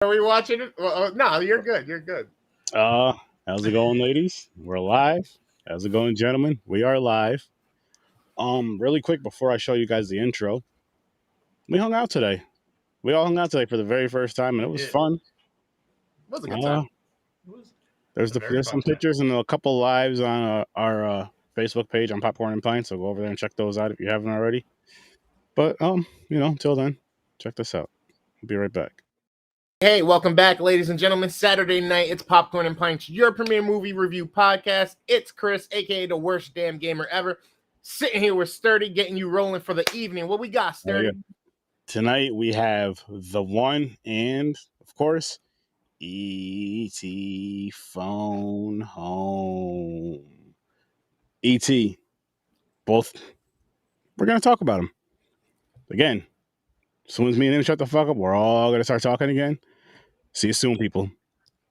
Are we watching it? Well, no, you're good. You're good. How's it going, ladies? We're live. How's it going, gentlemen? We are live. Really quick before I show you guys the intro, we hung out today. We all hung out today for the very first time, and it was fun. It was a good time. There's some pictures and a couple lives on our Facebook page on Popcorn and Pints, so go over there and check those out if you haven't already. But until then, check this out. I'll be right back. Hey, welcome back, ladies and gentlemen. Saturday night, it's Popcorn and Pints, your premier movie review podcast. It's Chris, aka the worst damn gamer ever, sitting here with Sturdy, getting you rolling for the evening. What we got, Sturdy? Tonight we have the one and, of course, E.T. Phone Home. E.T. Both. We're going to talk about them. Again, as soon as me and him shut the fuck up, we're all going to start talking again. See you soon, people.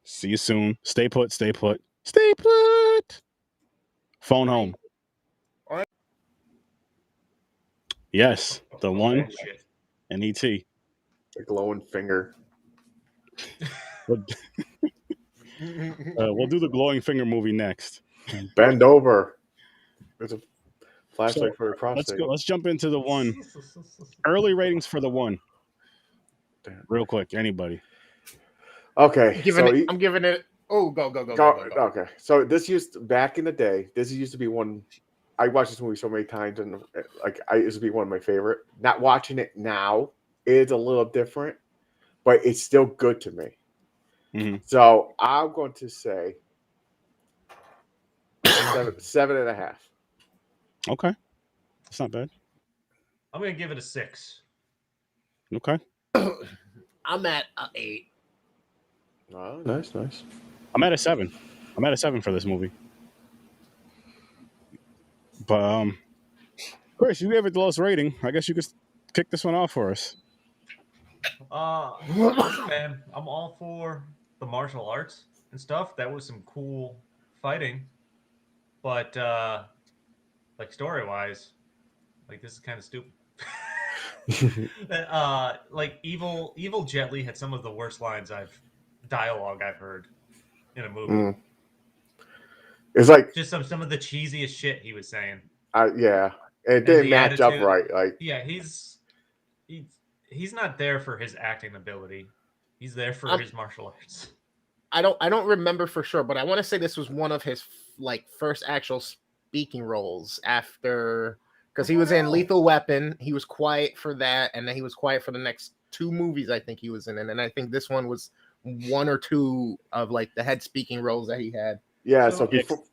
See you soon. Stay put, stay put. Stay put. Phone Home. Yes, the one and E.T. The glowing finger. We'll do the glowing finger movie next. Bend over. There's a flashlight for your prostate. Let's jump into the one. Early ratings for the one. Real quick, anybody. Okay. I'm giving it. Oh, go. Okay. So back in the day, this used to be one. I watched this movie so many times, and it used to be one of my favorite. Not watching it now is a little different, but it's still good to me. Mm-hmm. So I'm going to say 7.5. Okay, that's not bad. I'm gonna give it a 6. Okay. I'm at 8. Oh, nice. I'm at a 7. I'm at a 7 for this movie. But Chris, you gave it the lowest rating. I guess you could kick this one off for us. Man, I'm all for the martial arts and stuff. That was some cool fighting, but story-wise, this is kind of stupid. Evil Jet Li had some of the worst dialogue I've heard in a movie. It's like just some of the cheesiest shit he was saying. Yeah, it didn't match up right. He's not there for his acting ability. He's there for his martial arts. I don't remember for sure, but I want to say this was one of his first actual speaking roles after, because he was in Lethal Weapon. He was quiet for that, and then he was quiet for the next 2 movies I think he was in, and I think this one was 1 or 2 of the head speaking roles that he had. Yeah, so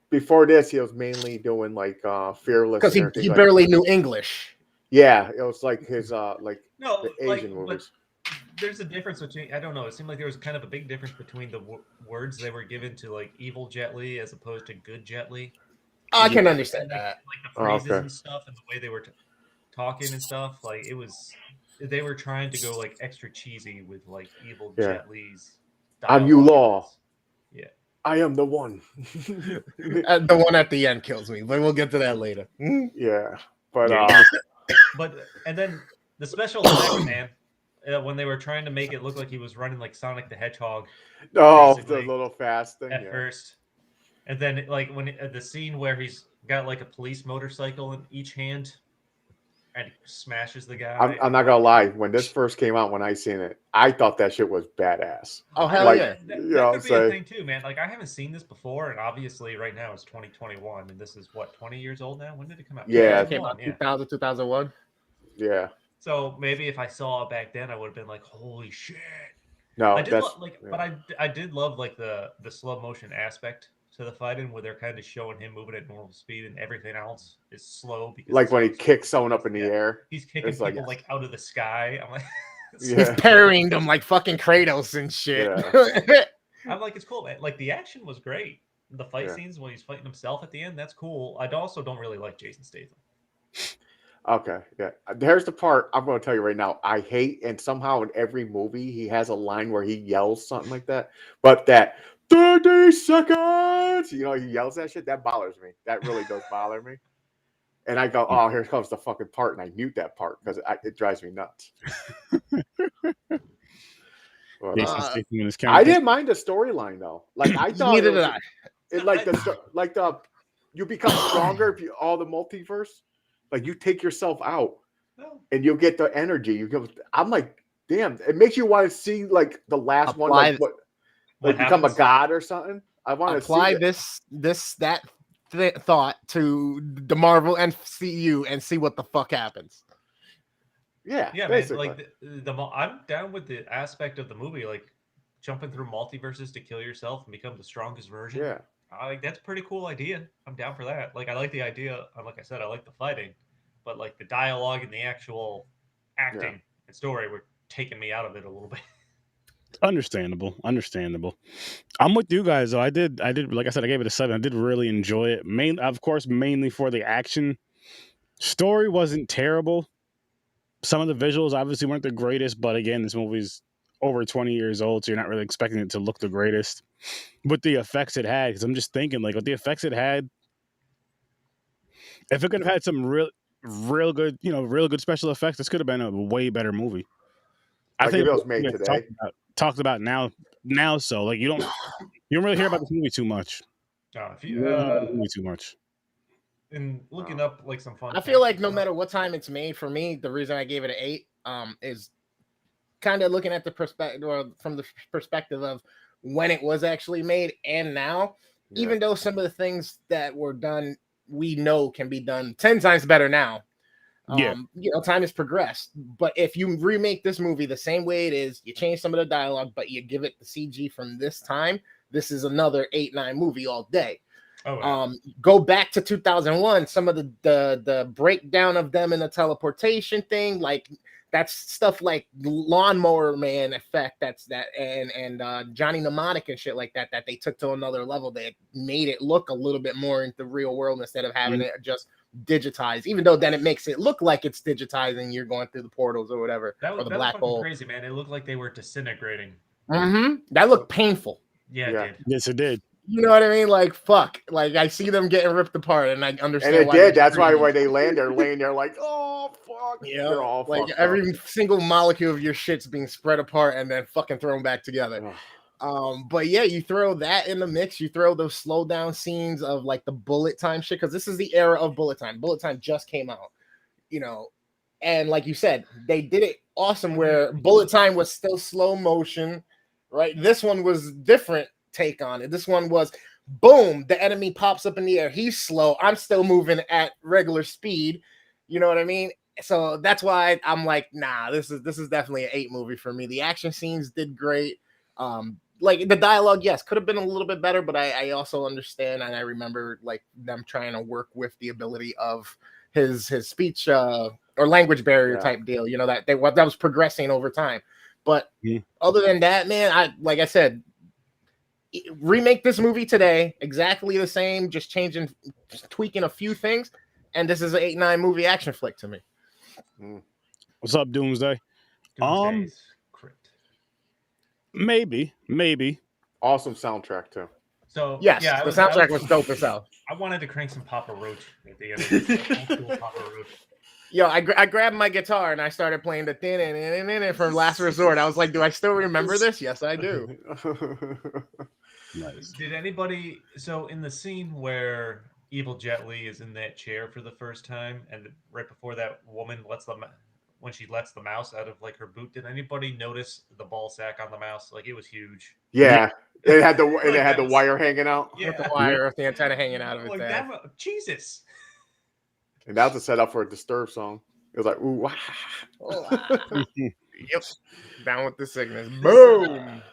before this, he was mainly doing Fearless, because he barely knew English. Yeah, it was his the Asian movies. There's a difference between, I don't know, it seemed like there was kind of a big difference between the words they were given to evil Jet Li as opposed to good Jet Li. I can understand that. The phrases and stuff, and the way they were talking and stuff, they were trying to go extra cheesy with evil Jet Li's dialogue. I'm Law. Yeah. I am the one. The one at the end kills me, but we'll get to that later. Yeah. But and then the special effects, man, when they were trying to make it look like he was running like Sonic the Hedgehog. Oh, the little fast thing. At first. And then when the scene where he's got a police motorcycle in each hand and smashes the guy. I'm not gonna lie. When this first came out, when I seen it, I thought that shit was badass. Oh hell yeah! That could be a thing too, man. I haven't seen this before, and obviously right now it's 2021, and this is 20 years old now. When did it come out? Yeah, it came out 2000, 2001. Yeah. So maybe if I saw it back then, I would have been like, "Holy shit!" No, I did but I did love the slow motion aspect to the fighting, where they're kind of showing him moving at normal speed and everything else is slow. Because when he kicks someone up in the air, he's kicking people out of the sky. I'm like, he's parrying them like fucking Kratos and shit. Yeah. I'm like, it's cool, man. The action was great. The fight scenes when he's fighting himself at the end, that's cool. I also don't really like Jason Statham. Okay, yeah. There's the part I'm going to tell you right now. I hate, and somehow in every movie he has a line where he yells something like that. But that 30 seconds, he yells that shit. That bothers me. That really does bother me. And I go, oh, here comes the fucking part, and I mute that part because it drives me nuts. But, Jason Statham in his I character. didn't mind the storyline though. Like I thought, Neither did I. you become stronger if you all the multiverse. Like you take yourself out, No. and you'll get the energy. I'm like, damn! It makes you want to see like the last one, like What become a happens? god or something. I want to Apply see that thought to the Marvel MCU and see what the fuck happens. Yeah, Yeah, basically. man. Like I'm down with the aspect of the movie, like jumping through multiverses to kill yourself and become the strongest version. Yeah. Like that's a pretty cool idea. I'm down for that. Like I like the idea. Like I said, I like the fighting, but like the dialogue and the actual acting and story were taking me out of it a little bit. Understandable. I'm with you guys though. I did. Like I said, I gave it a 7. I did really enjoy it. Mainly for the action. Story wasn't terrible. Some of the visuals obviously weren't the greatest, but again, this movie's over 20 years old, so you're not really expecting it to look the greatest. With the effects it had, because I'm just thinking, like, with the effects it had, if it could have had some real good, real good special effects, this could have been a way better movie. I think it was made today. Talked about now, so like you don't really hear about this movie too much. If You don't hear about the movie too much. And looking up like some fun. I feel like no matter what time it's made, for me, the reason I gave it an 8 is kind of looking at the perspective, or from the perspective of when it was actually made and now. Yeah. Even though some of the things that were done, we know can be done 10 times better now. Time has progressed. But if you remake this movie the same way it is, you change some of the dialogue, but you give it the CG from this time, this is another 8-9 movie all day. Oh, wow. Go back to 2001. Some of the breakdown of them in the teleportation thing, like that's stuff like Lawnmower Man effect. That's that, and Johnny Mnemonic and shit like that they took to another level. They made it look a little bit more into the real world instead of having it just digitized. Even though then it makes it look like it's digitized and you're going through the portals or whatever, or the black hole. Crazy, man. It looked like they were disintegrating. That looked painful. Yeah, it did. Yes, it did. You know what I mean? Like, fuck. Like, I see them getting ripped apart, and I understand. And it did. That's why when they land, they're laying there like, oh, fuck. Yeah. They're all like every single molecule of your shit's being spread apart and then fucking thrown back together. But yeah, you throw that in the mix. You throw those slow down scenes of like the bullet time shit, because this is the era of bullet time. Bullet time just came out, and like you said, they did it awesome where bullet time was still slow motion, right? This one was different take on it. This one was boom, the enemy pops up in the air, he's slow, I'm still moving at regular speed. You know what I mean? So that's why I'm like, nah, this is definitely an 8 movie for me. The action scenes did great. Like the dialogue, yes, could have been a little bit better, but I also understand, and I remember like them trying to work with the ability of his speech or language barrier type deal, that was progressing over time. But other than that, man, like I said, remake this movie today exactly the same, just tweaking a few things, and this is an 8-9 movie action flick to me. What's up, Doomsday? Maybe awesome soundtrack too. So yes, the soundtrack was dope as hell. I wanted to crank some Papa Roach at the end of this. Papa Roach. Yo, I grabbed my guitar and I started playing the thin from Last Resort. I was like, do I still remember this? Yes, I do. Nice. Did anybody? So in the scene where Evil Jet Li is in that chair for the first time, and right before that woman when she lets the mouse out of like her boot, did anybody notice the ball sack on the mouse? Like it was huge. Yeah, it had the wire hanging out. Yeah, the wire, the antenna hanging out of it. Like Jesus. And that was a setup for a Disturbed song. It was like, ooh, wow. Yep. Down with the sickness. Boom.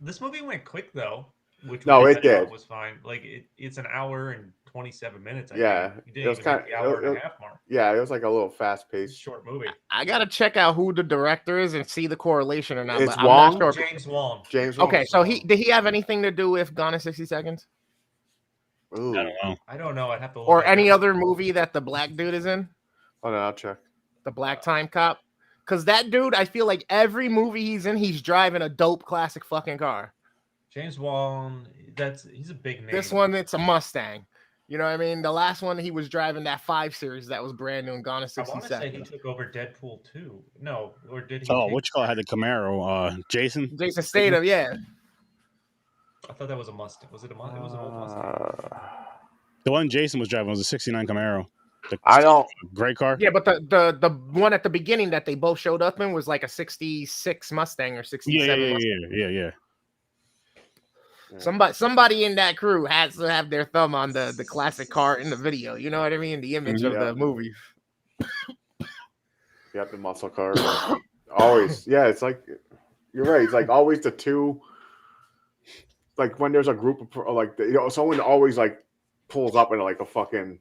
This movie went quick though. It did. Was fine. Like it's an hour and 27 minutes. It was kind of the hour and a half mark. Yeah, it was like a little fast paced short movie. I gotta check out who the director is and see the correlation or not. It's but Wong. I'm not sure. James Wong. Okay, so did he have anything to do with Gone in 60 Seconds? Ooh. I don't know. I'd have to look or any other movie that the black dude is in. Oh no, I'll check. The Black Time Cop. Because that dude, I feel like every movie he's in, he's driving a dope classic fucking car. James Wong, he's a big name. This one, it's a Mustang. You know what I mean? The last one he was driving that 5 Series that was brand new and gone in I 60 want to say he seconds. took over Deadpool 2. No, or did he? Oh, take what you call it? Had the Camaro? Jason. Jason Statham, yeah. I thought that was a Mustang. Was it a Mustang? It was an old Mustang. The one Jason was driving was a '69 Camaro. The I don't. gray car. Yeah, but the one at the beginning that they both showed up in was like a 66 Mustang or 67 Mustang. Yeah. Somebody in that crew has to have their thumb on the classic car in the video. You know what I mean? The image of the movie. Yep, the muscle car. Always. Yeah, it's like you're right. It's like always the two. Like when there's a group of like someone always like pulls up in like a fucking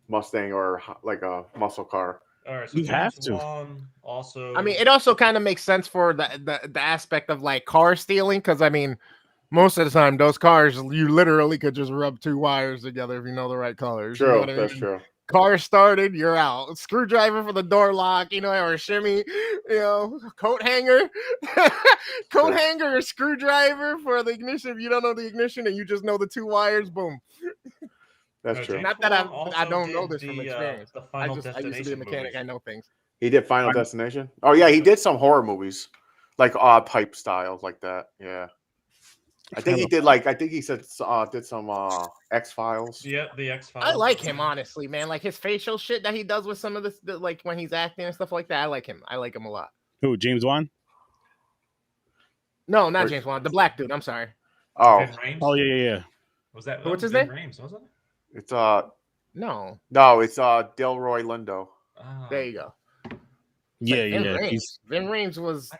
Mustang or like a muscle car. All right, so You have James to. Wan also. I mean, it also kind of makes sense for the aspect of like car stealing, because I mean, most of the time those cars you literally could just rub 2 wires together if you know the right colors. True, You know what I mean? that's true. Car started, you're out. Screwdriver for the door lock, or a shimmy, coat hanger, hanger or screwdriver for the ignition. If you don't know the ignition and you just know the 2 wires, boom. That's true. Not that I also don't know did this from experience. The I Final used to be a Destination mechanic. movies. I know things. He did Final Destination. Oh yeah, he did some horror movies, like type styles like that. Yeah, I think he did. Like I think he said did some X-Files. Yeah, the X-Files. I like him, honestly, man. Like his facial shit that he does with some of this, like when he's acting and stuff like that. I like him. I like him a lot. Who? James Wan? No, not James Wan. The black dude. I'm sorry. Oh, Vin Rames? Oh yeah. Was that? What's his Vin name? Rames, wasn't it? it's No. it's Delroy Lindo. Oh, There you go. Yeah, Vin yeah. Rames. Vin Rames was.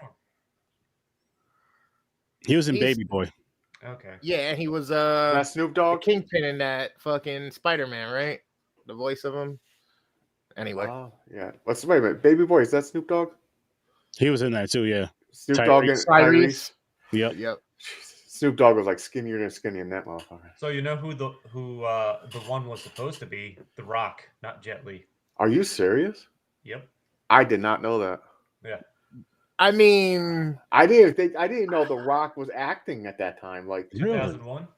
He was in He's- Baby Boy. Okay. Yeah, he was That Snoop the Dogg. Kingpin in that fucking Spider-Man, right? The voice of him. Anyway, Yeah. Wait a minute, Baby Boy, is that Snoop Dogg? He was in that too. Yeah. Snoop Dogg and Tyrese. Yep. Yep. Snoop Dogg was like skinnier than skinny in that motherfucker. So you know who the one was supposed to be? The Rock, not Jet Li. Are you serious? Yep. I did not know that. Yeah. I mean, I didn't know The Rock was acting at that time. Like 2001.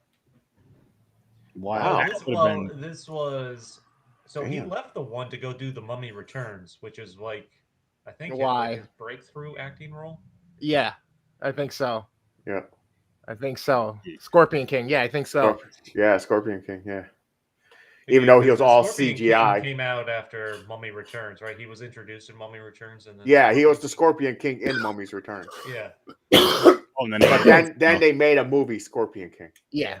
Wow. Wow. This was. So he Damn. left the one to go do The Mummy Returns, which is like, I think Why? his breakthrough acting role. yeah, I think so. Yeah. I think so. Scorpion King. Yeah, I think so. Yeah, Scorpion King. Yeah. Even though he was all Scorpion CGI. King came out after Mummy Returns, right? He was introduced in Mummy Returns, and then Yeah, he was the Scorpion King in Mummy's Return. Yeah. Oh, and But then they made a movie, Scorpion King. Yeah.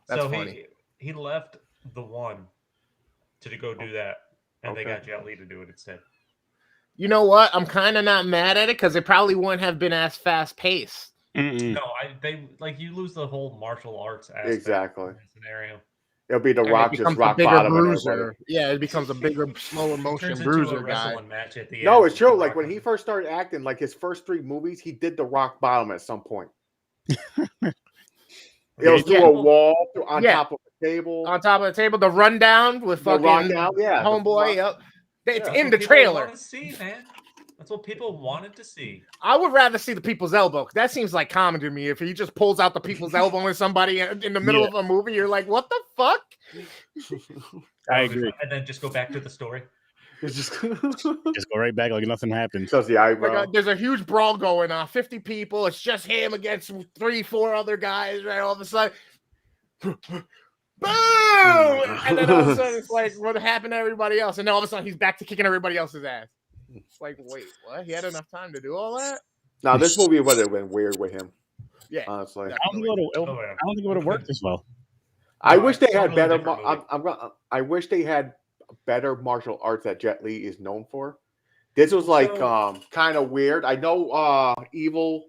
That's so funny. he left the one to go do that, and they Okay. got Jet Li to do it instead. You know what? I'm kind of not mad at it because it probably wouldn't have been as fast paced. No, they like you lose the whole martial arts aspect Exactly. in that scenario. It'll be The And Rock it just becomes a rock bigger bottom. bruiser. Yeah, it becomes a bigger, slower motion Turns bruiser into a guy. wrestling match at the end. No, it's with true. The Like Rock when and- he first started acting, like his first 3 movies, he did the rock bottom at some point. It was through a wall, on top of a table. On top of the table, the rundown with The fucking rundown, yeah, the homeboy. run- Yep. It's Yeah. in That's the what people trailer. wanted to see, man. That's what people wanted to see. I would rather see the people's elbow. That seems like common to me. If he just pulls out the people's elbow with somebody in the middle of a movie, you're like, what the fuck? I agree. And then just go back to the story. It's just Just go right back like nothing happened. shows the eyebrow. Like there's a huge brawl going on, 50 people. It's just him against 3-4 other guys. Right, all of a sudden, boom! And then all of a sudden, it's like, what happened to everybody else? And then all of a sudden, he's back to kicking everybody else's ass. It's like, wait, what? He had enough time to do all that? Now this movie would have been weird with him. Yeah, Honestly, I don't think it would have worked as well. I No, wish they totally had better. different I wish they had better martial arts that Jet Li is known for. This was like kind of weird. I know Evil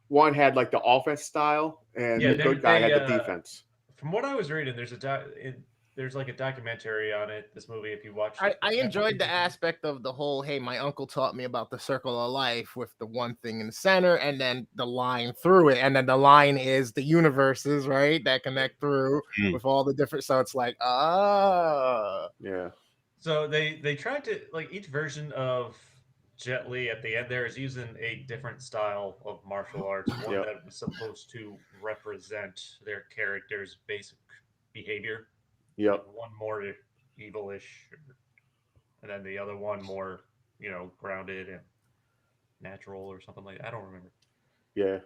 One had like the offense style, and Yeah, the good guy had the they, defense. From what I was reading, there's like a documentary on it. This movie, if you watch, I enjoyed the aspect of the whole, hey, my uncle taught me about the circle of life with the one thing in the center and then the line through it. And then the line is the universes, right? That connect through with all the different. So it's like, Yeah. So they tried to, like, each version of Jet Li at the end there is using a different style of martial arts, one that was supposed to represent their character's basic behavior. Yep. One more evilish, and then the other one more, grounded and natural or something like that. I don't remember. Yeah.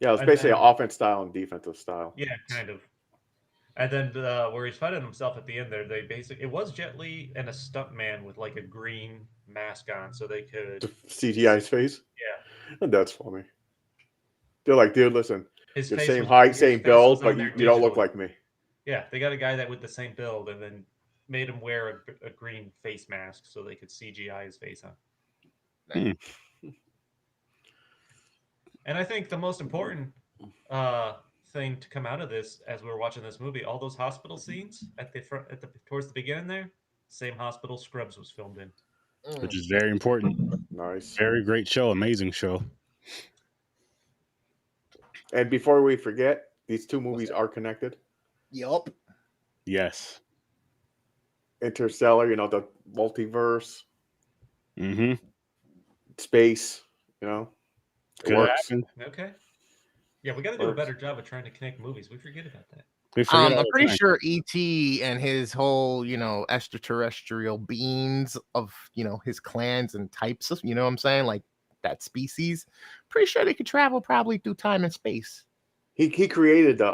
Yeah, it's And basically then- an offense style and defensive style. Yeah, kind of. And then where he's fighting himself at the end there, it was Jet Li and a stuntman with like a green mask on, so they could CGI's face. Yeah. That's funny. They're like, dude, listen, His you're face same was- height, his same face build, was but on there you don't look digitally. like me. Yeah, they got a guy that with the same build, and then made him wear a green face mask so they could CGI his face on. And I think the most important thing to come out of this, as we were watching this movie, all those hospital scenes at the front, towards the beginning there, same hospital Scrubs was filmed in. Which is very important. Nice. Very great show. Amazing show. And before we forget, these two movies are connected. Yup. Yes. Interstellar, the multiverse, Mm-hmm. space, it Could have works. happened. Okay. Yeah, we got to do a Works. better job of trying to connect movies. We forget about that. We forget all I'm the pretty time. sure ET and his whole, extraterrestrial beings of, his clans and types of, you know what I'm saying? Like that species. Pretty sure they could travel probably through time and space. He created the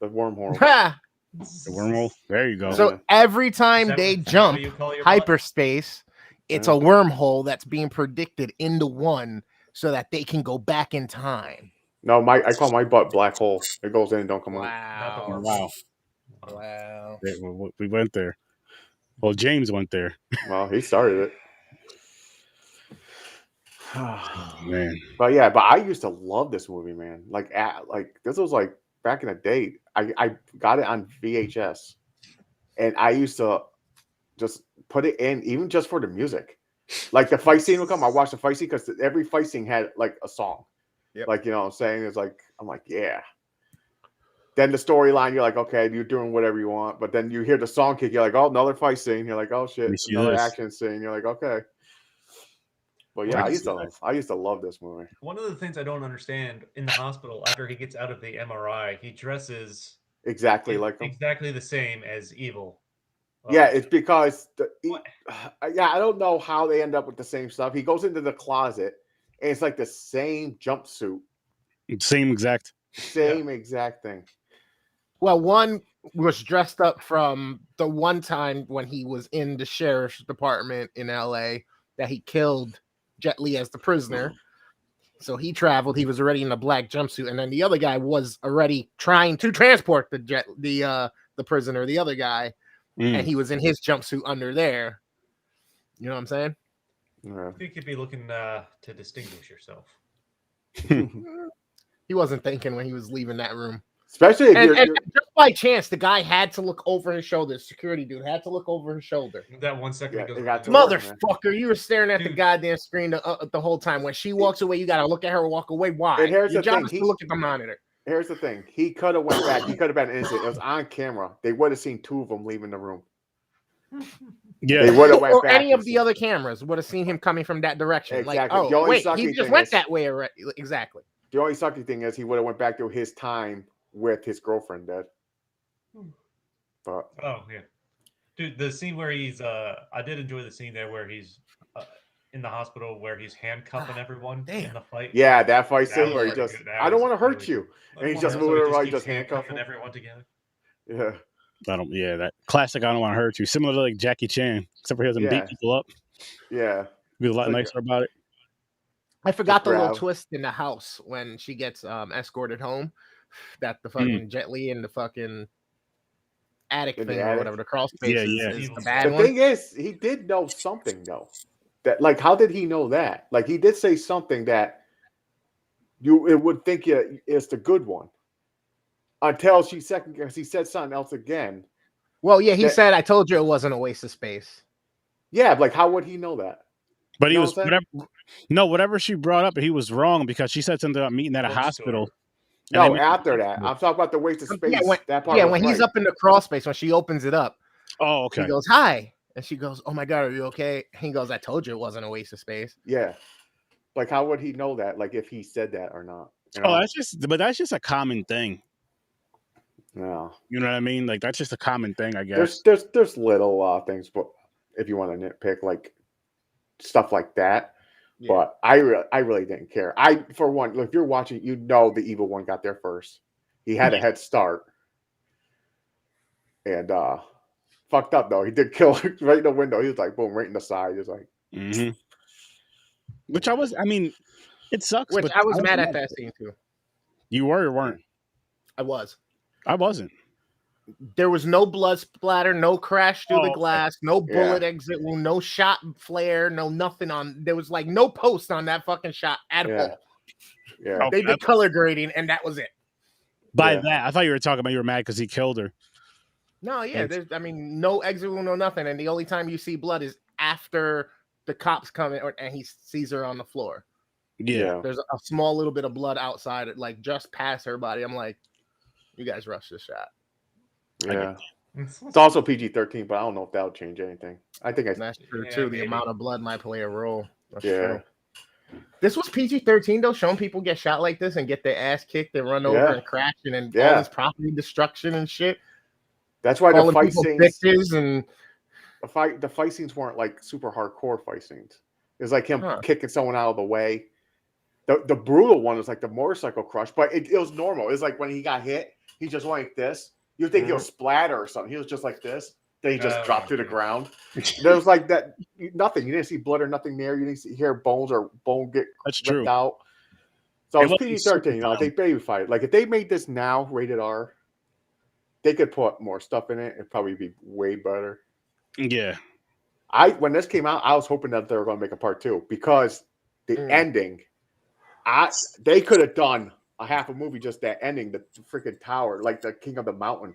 wormhole. Ha! The wormhole. There you go. So every time Is that they what jump you call your butt? hyperspace, it's a wormhole that's being predicted into one so that they can go back in time. No, I call my butt black hole. It goes in and don't come out. Not the Wow. wormhole. Wow. Wow. We went there. Well, James went there. Well, he started it. Man. But I used to love this movie, man. Like this was like back in the day. I got it on VHS, and I used to just put it in, even just for the music. Like the fight scene would come, I watched the fight scene because every fight scene had like a song. Yep. Like what I'm saying, it's like I'm like, yeah. Then the storyline, you're like, okay, you're doing whatever you want, but then you hear the song kick, you're like, oh, another fight scene. You're like, oh shit, Let me see another this. action scene. You're like, okay. But yeah, I I can used see to love this movie. One of the things I don't understand in the hospital after he gets out of the MRI, he dresses Exactly like him. exactly the same as Evil. Yeah, it's because I don't know how they end up with the same stuff. He goes into the closet and it's like the same jumpsuit, Same exact. exact thing. Well, one was dressed up from the one time when he was in the sheriff's department in LA that he killed Jet Li as the prisoner. So he traveled. He was already in a black jumpsuit, and then the other guy was already trying to transport the prisoner, the other guy, and he was in his jumpsuit under there. You know what I'm saying? Yeah. I think you'd be looking to distinguish yourself. He wasn't thinking when he was leaving that room. Especially if And you're just by chance, the guy had to look over his shoulder. Security dude had to look over his shoulder. That 1 second Yeah, he it goes, got to work, man. Motherfucker, you were staring at the Dude. goddamn screen the whole time. When she walks away, you gotta look at her and walk away. Why? And here's Your the job thing, is to look at the monitor. Here's the thing. He could have went back. He could have been innocent. It was on camera. They would have seen two of them leaving the room. Yeah. They would have went Or back. any and of the seen- other cameras would have seen him coming from that direction. Exactly. Like, The oh, only wait, sucky he just thing went is- that way already. Exactly. The only sucky thing is he would have went back to his time with his girlfriend dead. But oh yeah, dude, the scene where he's I did enjoy the scene there where he's in the hospital where he's handcuffing everyone in damn. the fight. yeah, that fight That scene was where he pretty just, good. That I don't was want to hurt really you. good. And he's So just he moving around, keeps just handcuff handcuffing him. everyone together. Yeah. That classic. I don't want to hurt you. Similar to like Jackie Chan, except for he doesn't Yeah. beat people up. Yeah. Be a lot Like- nicer about it. I forgot Just the little grab. twist in the house when she gets escorted home. That the fucking Jet Li and the fucking attic In the thing or attic? whatever, the crawl space Yeah. is The the bad The one. thing is, he did know something though. That, like, how did he know that? Like, he did say something that it would think is the good one. Until he said something else again. Well, yeah, he that- said, I told you it wasn't a waste of space. Yeah, like, how would he know that? But he You know was what I'm whatever she brought up, he was wrong because she said something about meeting at a Bookstore. hospital. And No, they- after that. I'm talking about the waste of space. Yeah, when, that part yeah, was when he's right. up in the crawl space, when she opens it up, Oh, okay. he goes, hi. And she goes, oh my God, are you okay? He goes, I told you it wasn't a waste of space. Yeah. Like, how would he know that? Like, if he said that or not? You Oh, know? that's just a common thing. Yeah. You know what I mean? Like that's just a common thing, I guess. There's little things, but if you want to nitpick, like stuff like that. Yeah. But I really didn't care. For one, if you're watching, you know the evil one got there first. He had a head start, and fucked up though. He did kill right in the window. He was like, boom, right in the side. He was like, Which I mean, it sucks. Which but I was mad at that scene too. You were or weren't? I was. I wasn't. There was no blood splatter, no crash through the glass, no bullet exit wound, no shot flare, no nothing on. There was like no post on that fucking shot at all. Yeah. They did color grading, and that was it. By that, I thought you were talking about you were mad because he killed her. No, yeah. There's, I mean, no exit wound, no nothing. And the only time you see blood is after the cops come in and he sees her on the floor. Yeah. There's a small little bit of blood outside, like just past her body. I'm like, you guys rushed this shot. Yeah. It's also PG-13, but I don't know if that'll change anything. I think that's true too. The amount of blood might play a role. That's yeah. True. This was PG-13 though, showing people get shot like this and get their ass kicked and run over and crashing and all this property destruction and shit. That's why the fight scenes and the fight scenes weren't like super hardcore fight scenes. It was like him kicking someone out of the way. The brutal one was like the motorcycle crush, but it was normal. It was like when he got hit, he just went like this. You think he'll splatter or something. He was just like this. Then he just dropped to the ground. There was like that nothing. You didn't see blood or nothing there. You didn't hear bones or bone get ripped out. So it's PG-13. You know, they baby fight. Like if they made this now rated R, they could put more stuff in it. It'd probably be way better. Yeah. When this came out, I was hoping that they were going to make a part 2 because the ending, they could have done a half a movie just that ending, the freaking tower, like the King of the Mountain.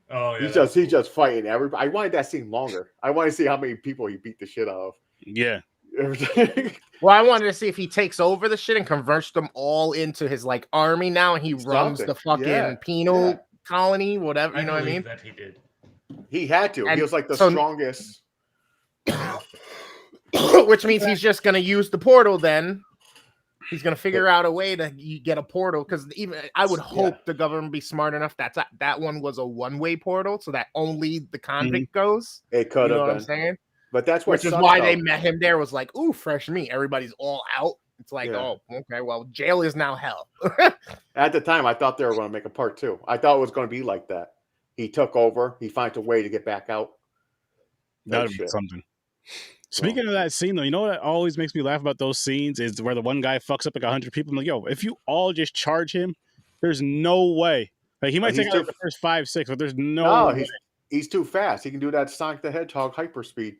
Oh yeah, he's just fighting everybody. I wanted that scene longer. I want to see how many people he beat the shit out of. Yeah. Well, I wanted to see if he takes over the shit and converts them all into his like army now, and he runs the fucking penal colony, whatever. You know what I mean? That he did. He had to. He was like the strongest. Which means he's just gonna use the portal then. He's gonna figure out a way to get a portal because even I would hope the government be smart enough that one was a one-way portal so that only the convict goes. It could have been. What I'm saying? But that's what which is why they met him there was like, ooh, fresh meat. Everybody's all out. It's like, oh, okay, well, jail is now hell. At the time, I thought they were going to make a part 2. I thought it was going to be like that. He took over. He finds a way to get back out. That would be something. Speaking of that scene, though, you know what always makes me laugh about those scenes is where the one guy fucks up like 100 people. I'm like, yo, if you all just charge him, there's no way. Like he might take out the first 5, 6, but there's no way. He's too fast. He can do that Sonic the Hedgehog hyperspeed.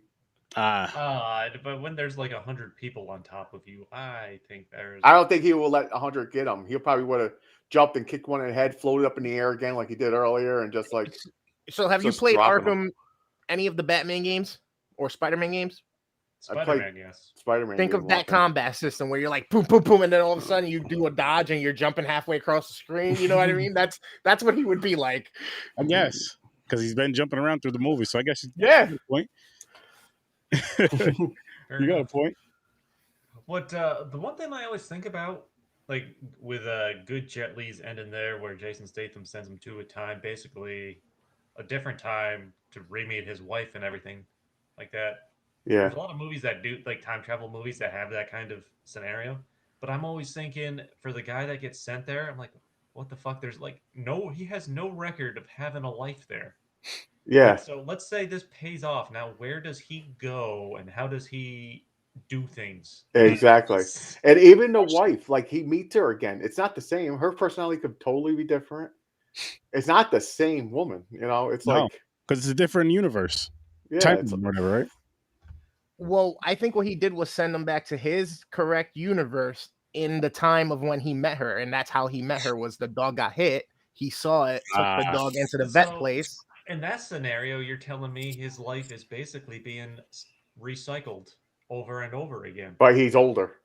But when there's like 100 people on top of you, I don't think he will let 100 get him. He'll probably would have jumped and kicked one in the head, floated up in the air again like he did earlier, and just like. So have you played Arkham? Any of the Batman games or Spider-Man games? Spider-Man, yes. Spider-Man. Think of that combat system where you're like boom, boom, boom, and then all of a sudden you do a dodge and you're jumping halfway across the screen. You know what I mean? That's what he would be like. I guess because he's been jumping around through the movie, so I guess point. You got a point. What the one thing I always think about, like with good Jet Li's ending there, where Jason Statham sends him to a time, basically a different time to re-meet his wife and everything like that. Yeah, there's a lot of movies that do like time travel movies that have that kind of scenario. But I'm always thinking for the guy that gets sent there, I'm like, what the fuck? There's like he has no record of having a life there. Yeah. Like, so let's say this pays off. Now, where does he go and how does he do things? Exactly. And even the wife, like he meets her again. It's not the same. Her personality could totally be different. It's not the same woman, you know. It's like because it's a different universe. Yeah, type of whatever, right? Well, I think what he did was send him back to his correct universe in the time of when he met her, and that's how he met her. Was the dog got hit? He saw it, took the dog into the vet place. In that scenario, you're telling me his life is basically being recycled over and over again. But he's older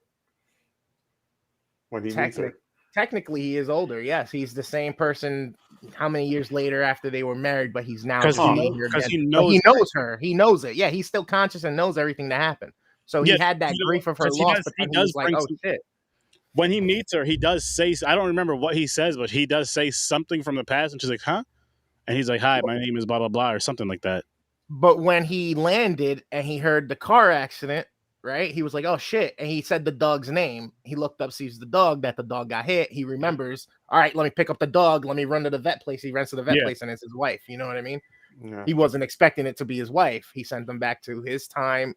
when he meets her. Technically, he is older. Yes, he's the same person. How many years later after they were married? But he's now because he knows her. He knows it. Yeah, he's still conscious and knows everything that happened. So he had that grief of her loss, but then he was like, "Oh shit." When he meets her, he does say, I don't remember what he says, but he does say something from the past, and she's like, "Huh?" And he's like, "Hi, my name is blah blah blah," or something like that. But when he landed and he heard the car accident, right? He was like, "Oh shit!" And he said the dog's name. He looked up, sees the dog. That the dog got hit. He remembers. All right, let me pick up the dog. Let me run to the vet place. He runs to the vet place, and it's his wife. You know what I mean? Yeah. He wasn't expecting it to be his wife. He sent them back to his time,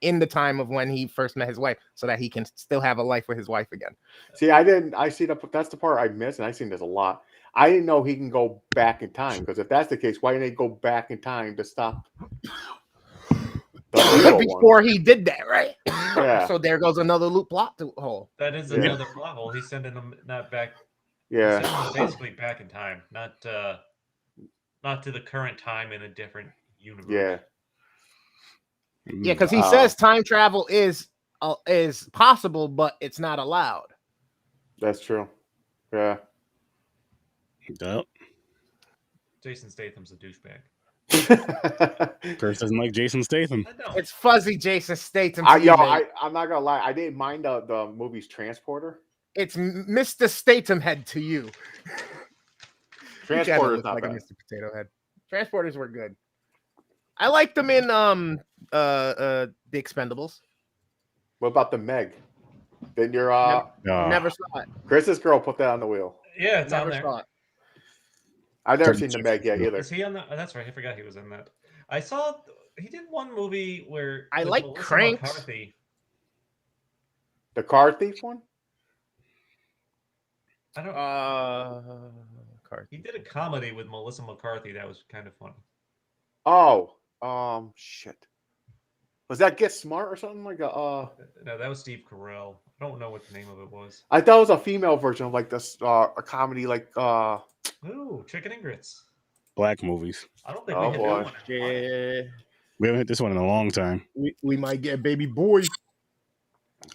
in the time of when he first met his wife, so that he can still have a life with his wife again. See, I didn't. I see that's the part I missed, and I've seen this a lot. I didn't know he can go back in time, because if that's the case, why didn't they go back in time to stop the little Before one? he did that, right? Yeah. So there goes another loop plot hole. That is Yeah. another plot hole. He's sending them not back. He's Yeah. sending them basically back in time, not to the current time in a different universe. Yeah. Yeah, because he says time travel is possible, but it's not allowed. That's true. Yeah. Yep. Jason Statham's a douchebag. Chris doesn't like Jason Statham. I know. It's fuzzy Jason Statham. I'm not gonna lie. I didn't mind the movie's Transporter. It's Mr. Statham head to you. Transporter's not like bad. a Mr. Potato Head. Transporters were good. I liked them in The Expendables. What about the Meg? Then you're Never saw it. Chris's girl put that on the wheel. Yeah, it's on Never there. saw it. I've never seen the Meg yet either. Is he on the? Oh, that's right. I forgot he was in that. I saw he did one movie where I with like Melissa Cranks. McCarthy. The car thief one? I don't. Carthy. He did a comedy with Melissa McCarthy that was kind of funny. Oh, shit. Was that Get Smart or something like that? No, that was Steve Carell. I don't know what the name of it was. I thought it was a female version of like this a comedy like Ooh, Chicken and Grits. Black movies. I don't think Oh, we hit boy. that one. Yeah, We haven't hit this one in a long time. we might get Baby Boy.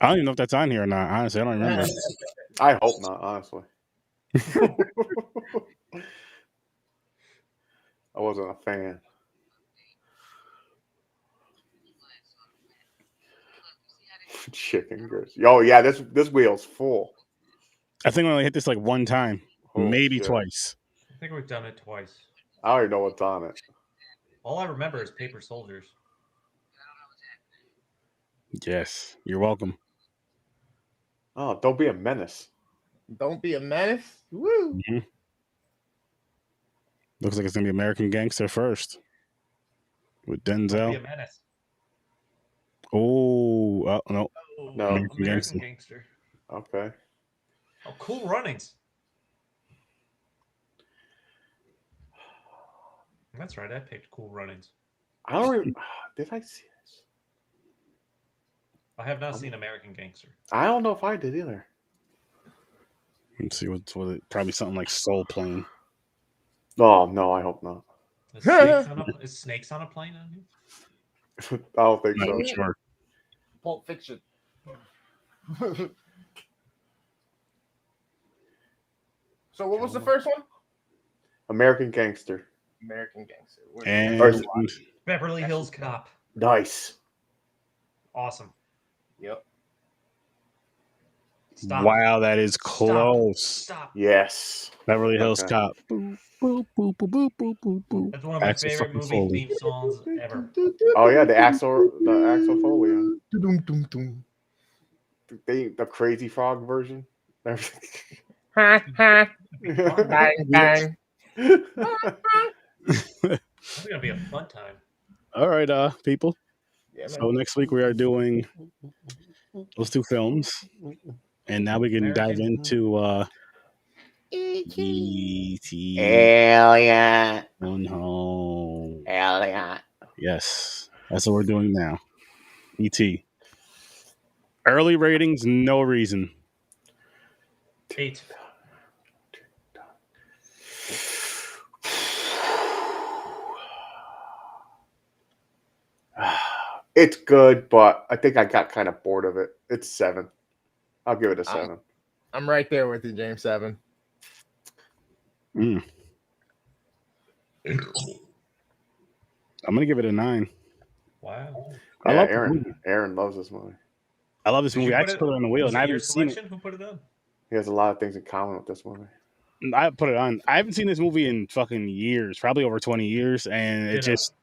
I don't even know if that's on here or not. Honestly, I don't remember. I hope not, honestly. I wasn't a fan. Chicken grits. Oh yeah, this wheel's full. I think we only hit this like one time, Oh, maybe shit. twice. I think we've done it twice. I don't even know what's on it. All I remember is Paper Soldiers. Yes, you're welcome. Oh, don't be a menace. Don't be a menace. Woo. Mm-hmm. Looks like it's gonna be American Gangster first with Don't be a Denzel. menace. Oh, no. Oh, No. American Gangster. Gangster. Okay. Oh, Cool Runnings. That's right. I picked Cool Runnings. I don't even, did I see this? I have not seen American Gangster. I don't know if I did either. Let's see what's with it. Probably something like Soul Plane. Oh no, I hope not. Is Snakes on a Plane on here? I don't think Not so. sure. Pulp Fiction. So what was the first one? American Gangster. American Gangster. And Beverly Hills Cop. Nice. Awesome. Yep. Stop. wow, that is close. Stop. Yes. Beverly Hills Okay. Cop. Boop, boop, boop, boop, boop, boop, boop, boop. That's one of my Axel favorite fucking movie Foley. theme songs ever. Oh yeah, the Axel Foley. Dum-dum-dum. The Crazy Frog version. Ha, ha. Bang, bang. That's gonna be a fun time. All right, people. Yeah, So next week we are doing those two films, and now we can dive into E.T. Alien. Going Home. Alien. Yes, that's what we're doing now. E.T. Early ratings, no reason. 8. It's good, but I think I got kind of bored of it. It's 7. I'll give it a 7. I'm right there with you, James. 7. I'm gonna give it a 9. Wow. I Yeah, love this movie. Aaron loves this movie. I love this Did you movie. I put just it- put it on the wheel, Was and I it your haven't seen it. selection? Who put it on? He has a lot of things in common with this movie. I put it on. I haven't seen this movie in fucking years, probably over 20 years, and it just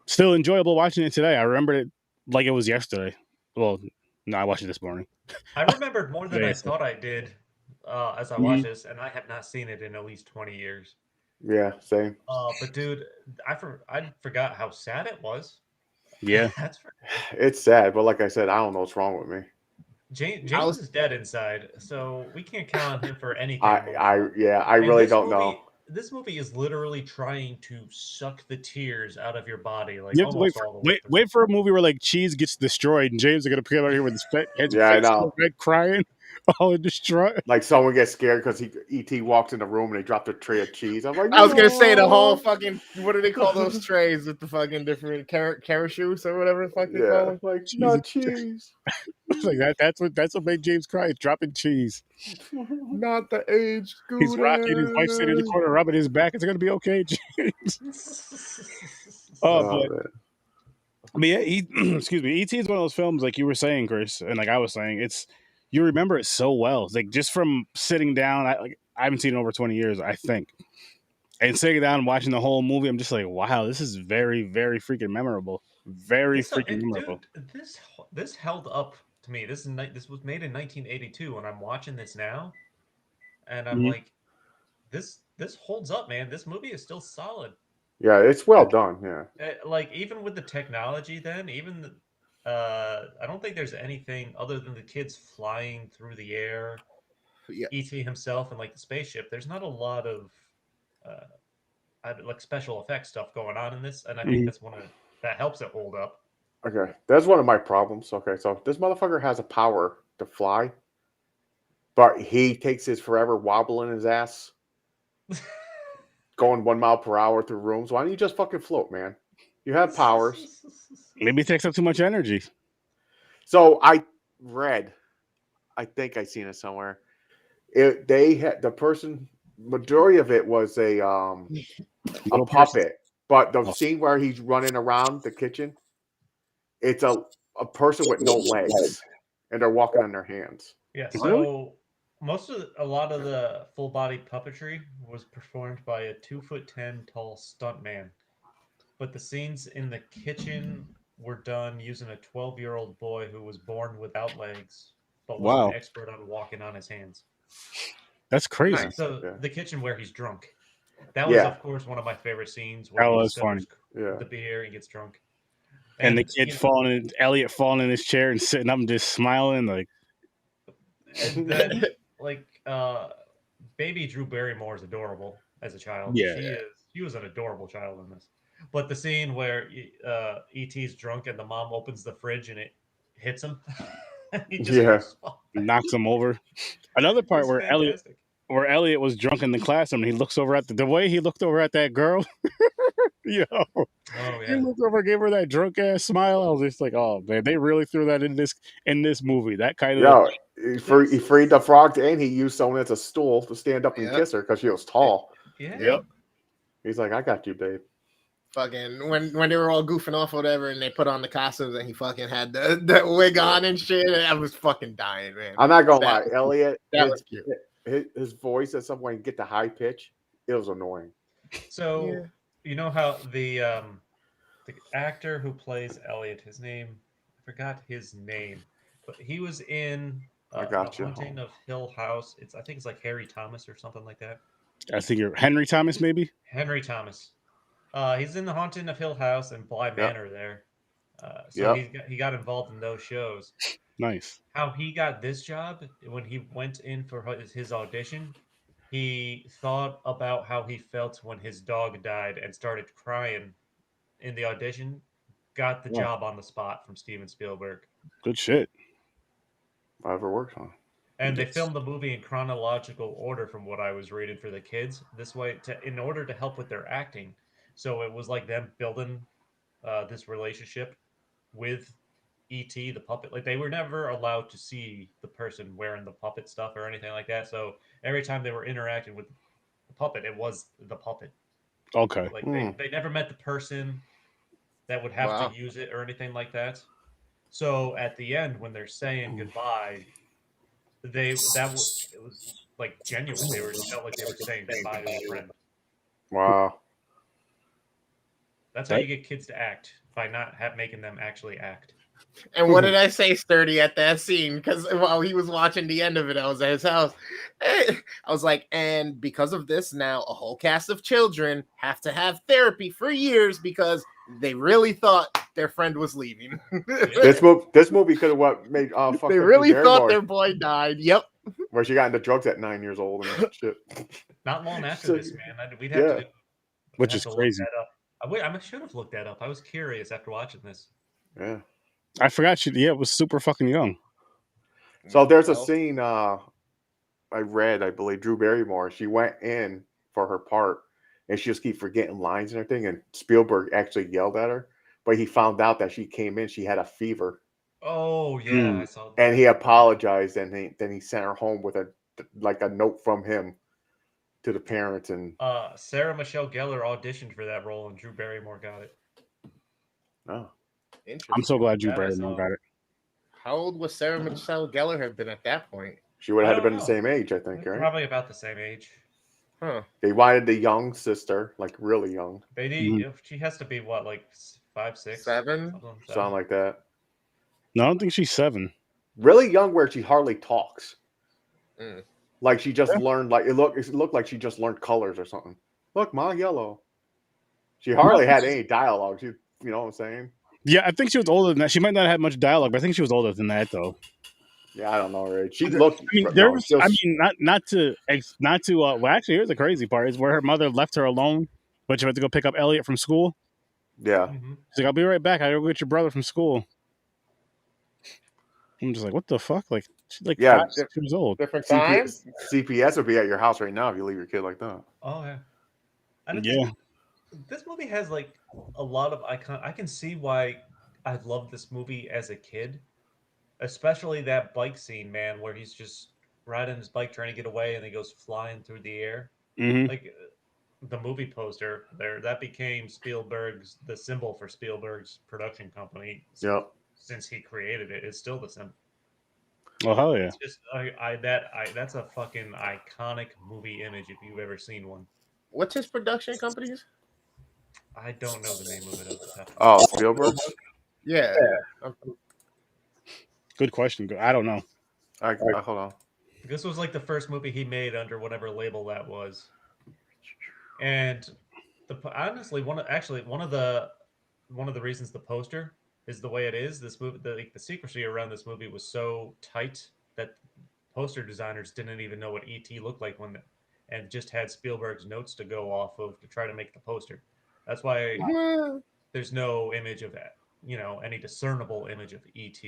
still enjoyable watching it today. I remembered it like it was yesterday. Well, no, I watched it this morning. I remembered more than Yeah, I so- thought I did as I Mhm. watched this, and I have not seen it in at least 20 years. Yeah, same. But dude, I forgot how sad it was. Yeah. That's for It's sad, but like I said, I don't know what's wrong with me. James is dead inside, so we can't count on him for anything I emotional. I And really this don't movie, know. this movie is literally trying to suck the tears out of your body, like You have to almost all the way through. wait for a movie where like cheese gets destroyed and James are gonna appear out here with his head's Yeah, I face know. red, crying, all distraught. Like someone gets scared because ET walks in the room and they dropped a tray of cheese. I'm like, I was gonna say the whole "No." fucking what do they call those trays with the fucking different carachutes or whatever the fuck they call Yeah, them? like Cheese not cheese. Like that's what made James cry. Is dropping cheese. Not the age He's rocking. His wife's sitting in the scooter. corner, rubbing his back. It's gonna be okay, James. Oh, But man. yeah, excuse me. E.T. is one of those films, like you were saying, Chris, and like I was saying, it's you remember it so well. Like just from sitting down, I haven't seen it in over 20 years, I think. And sitting down and watching the whole movie, I'm just like, wow, this is very, very freaking memorable. Very freaking memorable. Dude, this held up to me. This was made in 1982, and I'm watching this now, and I'm Mhm. like, this holds up, man. This movie is still solid. Yeah, it's well done. Yeah. Like even with the technology, then I don't think there's anything other than the kids flying through the air, Yeah. ET himself, and like the spaceship. There's not a lot of like special effects stuff going on in this, and I think Mhm. that's that helps it hold up. Okay, that's one of my problems. Okay, so this motherfucker has a power to fly, but he takes his forever wobbling his ass, going 1 mile per hour through rooms. Why don't you just fucking float, man? You have powers. Maybe it takes up too much energy. So I read, I think I seen it somewhere. They had the person. Majority of it was a Little person. puppet, but the Oh. scene where he's running around the kitchen, it's a person with no legs, and they're walking on their hands. Yeah, Really? so a lot of the full body puppetry was performed by a 2'10" tall stuntman, but the scenes in the kitchen were done using a 12-year-old boy who was born without legs, but was an Wow. expert on walking on his hands. That's crazy. Nice. So Yeah. the kitchen where he's drunk. That was, Yeah. of course, one of my favorite scenes where That he was discovers Yeah. the beer and gets drunk. And the kid Elliot falling in his chair and sitting up and just smiling like. And then like baby Drew Barrymore is adorable as a child. Yeah. She was an adorable child in this. But the scene where ET's drunk and the mom opens the fridge and it hits him, he just Yeah. Knocks him over. Another part where fantastic. Elliot was drunk in the classroom and he looks over at the way he looked over at that girl. Yo. Oh He yeah. looked over, gave her that drunk ass smile. I was just like, oh man, they really threw that in this movie. That kind of Yo, he freed the frog and he used someone as a stool to stand up and Yep. kiss her because she was tall. Yeah. Yep. He's like, I got you, babe. Fucking when they were all goofing off or whatever, and they put on the costumes, and he fucking had the wig on and shit. And I was fucking dying, man. I'm not gonna That lie, Elliot. That was cute. His voice at some point get the high pitch. It was annoying. So Yeah. you know how the actor who plays Elliot, his name, I forgot his name, but he was in I The got you. Haunting of Hill House. I think it's like Harry Thomas or something like that. I think you're Henry Thomas, maybe. Henry Thomas. He's in The Haunting of Hill House and Bly Yep. Manor there. Yep. he got involved in those shows. Nice. How he got this job, when he went in for his audition, he thought about how he felt when his dog died and started crying in the audition. Got the Wow. job on the spot from Steven Spielberg. Good shit. Whatever works on. And they Yes. filmed the movie in chronological order from what I was reading for the kids. This way, in order to help with their acting. So it was like them building this relationship with E.T., the puppet. Like they were never allowed to see the person wearing the puppet stuff or anything like that. So every time they were interacting with the puppet, it was the puppet. Okay. Like Mm. they never met the person that would have Wow. to use it or anything like that. So at the end, when they're saying goodbye, it was like genuine. They felt like they were saying goodbye to a friend. Wow. That's how you get kids to act, by not making them actually act. And what did I say, Sturdy, at that scene? Because while he was watching the end of it, I was at his house. I was like, and because of this, now a whole cast of children have to have therapy for years because they really thought their friend was leaving. This movie could have made fucked They up really Drew thought Barrymore, their boy died. Yep. where she got into drugs at 9 years old and shit. Not long after So, this, man. We'd have to Which is look crazy. that up. I should have looked that up. I was curious after watching this. Yeah. I forgot she was super fucking young. So there's a scene I believe Drew Barrymore, she went in for her part and she just keep forgetting lines and everything, and Spielberg actually yelled at her, but he found out that she came in, she had a fever. Oh yeah, I saw that. And he apologized, and then he sent her home with a note from him to the parents. And Sarah Michelle Gellar auditioned for that role, and Drew Barrymore got it. oh, Interesting. I'm so glad Drew That I Barrymore saw. got it. How old was Sarah Michelle Gellar have been at that point? she would I have had to don't been the know. same age, I think, right? Probably about the same age. Huh. They wanted the young sister, like really young, They need. She has to be what, like 5, 6, 7? something like that. No, I don't think she's 7. Really young, where she hardly talks. Mm. Like she just learned, like it looked like she just learned colors or something. Look, my yellow. She hardly had any dialogue. You know what I'm saying? Yeah, I think she was older than that. She might not have much dialogue, but I think she was older than that, though. Yeah, I don't know, right? She looked. I mean, there was. I mean, not to. Well, actually, here's the crazy part: is where her mother left her alone, but she went to go pick up Elliot from school. Yeah. She's like, "I'll be right back. I gotta go get your brother from school." I'm just like, "What the fuck?" Like, she's like 5, 6 years old. Different times. CPS would be at your house right now if you leave your kid like that. Oh yeah. I Yeah. This movie has like a lot of icon. I can see why I loved this movie as a kid, especially that bike scene, man, where he's just riding his bike trying to get away and he goes flying through the air. Mm-hmm. Like the movie poster there, that became the symbol for Spielberg's production company. Yep. Since he created it, it's still the symbol. Oh hell yeah! It's just that's a fucking iconic movie image if you've ever seen one. What's his production companies? I don't know the name of it. Oh, Spielberg? Yeah. Good question. I don't know. Hold on. This was like the first movie he made under whatever label that was. And honestly, one of the reasons the poster is the way it is. This movie, the secrecy around this movie was so tight that poster designers didn't even know what ET looked like and just had Spielberg's notes to go off of to try to make the poster. That's why there's no image of that, any discernible image of ET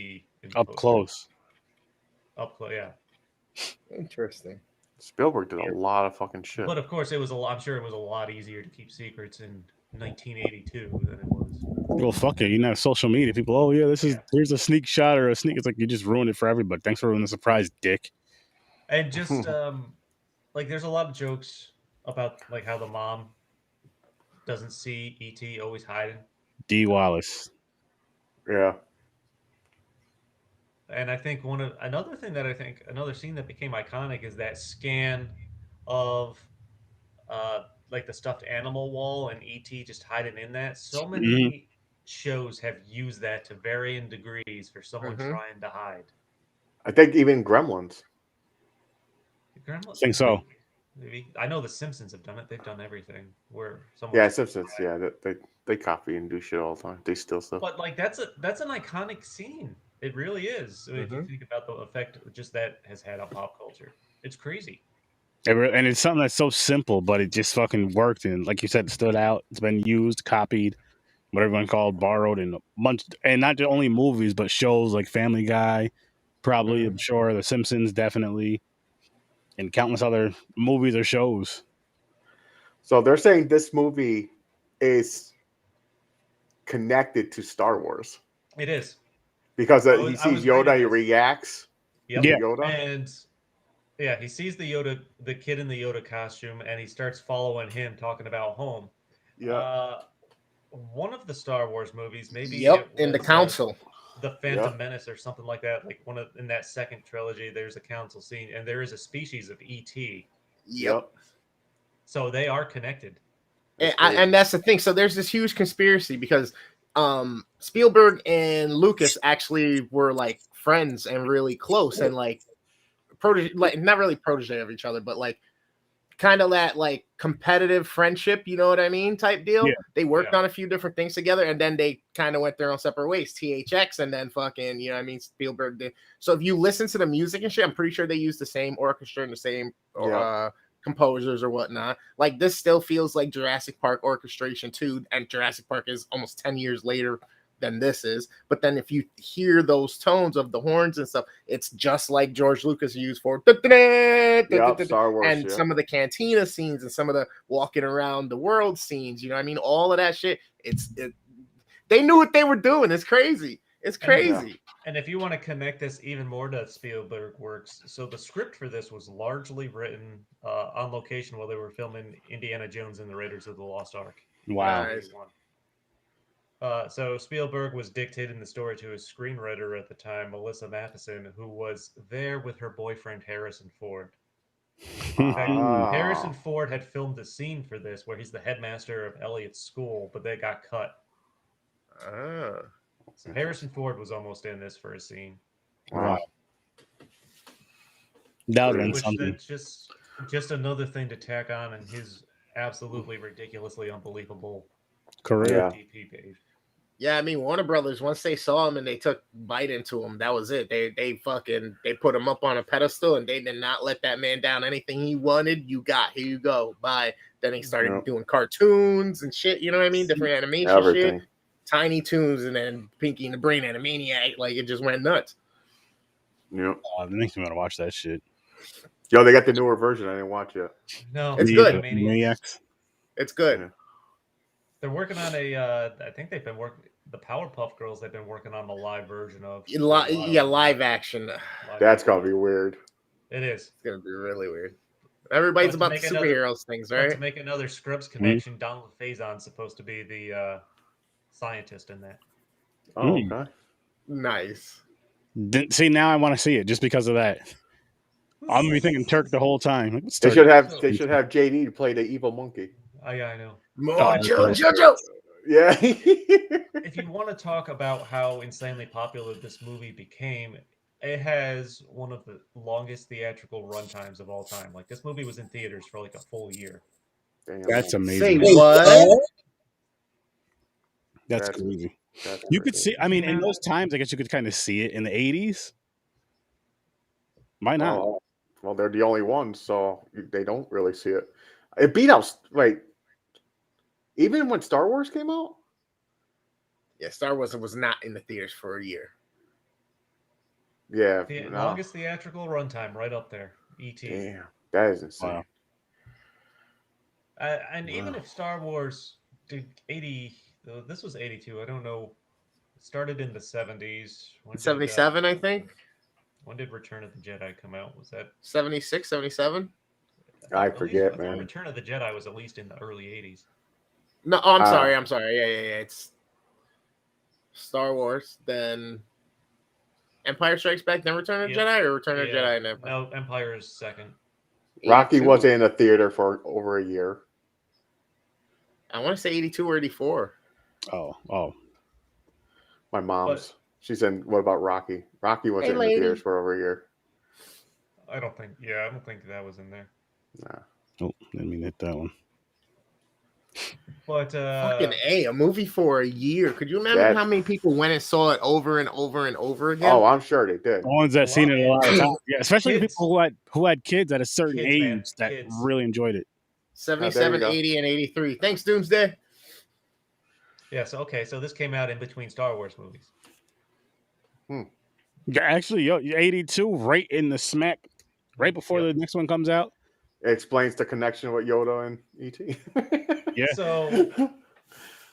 up close. Up close, yeah. Interesting. Spielberg did a lot of fucking shit. But of course, I'm sure it was a lot easier to keep secrets in 1982 than it was. Well, fuck it. You know, social media. People, oh yeah, here's a sneak shot or a sneak. It's like you just ruined it for everybody. Thanks for ruining the surprise, dick. And just like, there's a lot of jokes about like how the mom doesn't see ET, always hiding. D. Wallace. Yeah. And I think another scene that became iconic is that scan of like the stuffed animal wall and ET just hiding in that. So many shows have used that to varying degrees for someone trying to hide. I think even Gremlins. I think so. Maybe. I know the Simpsons have done it. They've done everything where someone. Yeah, Simpsons. Yeah, they copy and do shit all the time. They steal stuff. But like that's an iconic scene. It really is. If you think about the effect just that has had on pop culture, it's crazy. And it's something that's so simple, but it just fucking worked. And like you said, it stood out. It's been used, copied, what everyone called, borrowed in a bunch, and not only movies, but shows like Family Guy, probably, I'm sure, The Simpsons, definitely, and countless other movies or shows. So they're saying this movie is connected to Star Wars. It is. Because he sees Yoda, he reacts. Yep. Yeah. Yoda. And yeah, he sees the kid in the Yoda costume, and he starts following him, talking about home. Yeah. One of the Star Wars movies, maybe. Yep, in the council. the Phantom Menace or something like that. Like in that second trilogy, there's a council scene, and there is a species of ET. Yep. So they are connected. And that's the thing. So there's this huge conspiracy because Spielberg and Lucas actually were like friends and really close and like protege, like not really protege of each other, but like kind of that like competitive friendship, you know what I mean, type deal. Yeah. They worked on a few different things together, and then they kind of went their own separate ways. THX, and then fucking, you know what I mean, Spielberg did. So if you listen to the music and shit, I'm pretty sure they use the same orchestra and the same composers or whatnot. Like this still feels like Jurassic Park orchestration too, and Jurassic Park is almost 10 years later than this is. But then if you hear those tones of the horns and stuff, it's just like George Lucas used for Star Wars, and some of the cantina scenes and some of the walking around the world scenes, you know what I mean, all of that shit. They knew what they were doing. It's crazy. It's crazy. And if you want to connect this even more to Spielberg works, so the script for this was largely written on location while they were filming Indiana Jones and the Raiders of the Lost Ark. Wow. Nice. So Spielberg was dictating the story to his screenwriter at the time, Melissa Matheson, who was there with her boyfriend Harrison Ford. In fact, Harrison Ford had filmed a scene for this where he's the headmaster of Elliot's school, but they got cut. So Harrison Ford was almost in this for a scene. Wow. That would have been something. Just another thing to tack on in his absolutely ridiculously unbelievable career. DP page. Yeah, I mean, Warner Brothers, once they saw him and they took bite into him, that was it. They put him up on a pedestal and they did not let that man down. Anything he wanted, you got. Here you go. Bye. Then he started doing cartoons and shit, you know what I mean? Different animation shit. Tiny Toons, and then Pinky and the Brain Animaniac. Like, it just went nuts. Yep. Oh, it makes me want to watch that shit. Yo, they got the newer version. I didn't watch it. No. It's good. Maniacs. It's good. Yeah. They're working on I think they've been working, the Powerpuff Girls, they've been working on the live version of. Live action. That's going to be weird. It is. It's going to be really weird. Everybody's about the superheroes things, right? To make another Scrubs connection, Donald Faison's supposed to be the scientist in that. Oh, okay. Nice. See, now I want to see it just because of that. I'm gonna be thinking Turk the whole time. Like, they should have JD to play the evil monkey. Oh yeah, I know. Jojo. Yeah. If you want to talk about how insanely popular this movie became, it has one of the longest theatrical runtimes of all time. Like, this movie was in theaters for like a full year. Damn. That's amazing. Say what? That's crazy. You could see, I mean, in those times, I guess you could kind of see it in the 80s. Why not? Oh, well, they're the only ones, so they don't really see it. It beat out, like, even when Star Wars came out? Yeah, Star Wars was not in the theaters for a year. Yeah. The longest theatrical runtime, right up there. E.T. Damn, that is insane. Wow. And even if Star Wars did 80, this was 82, I don't know. It started in the 70s. 77, I think. When did Return of the Jedi come out? Was that 76, 77? I forget, man. Return of the Jedi was at least in the early 80s. No, I'm sorry. Yeah. It's Star Wars, then Empire Strikes Back, then Return of the Jedi, or Return of the Jedi and Empire? No, Empire is second. Rocky wasn't in the theater for over a year. I want to say 82 or 84. Oh. My mom's. She's in. What about Rocky? Rocky wasn't in the theaters for over a year. I don't think that was in there. Nah. Oh, didn't mean to hit that one. But fucking a movie for a year. Could you imagine how many people went and saw it over and over and over again? Oh, I'm sure they did. The ones that seen it a lot of times. Yeah, especially the people who had kids at a certain age that really enjoyed it. 77, 80, and 83. Thanks, Doomsday. Yeah, so this came out in between Star Wars movies. Yeah, actually, 82, right in the smack, right before the next one comes out. It explains the connection with Yoda and E.T. Yeah. So,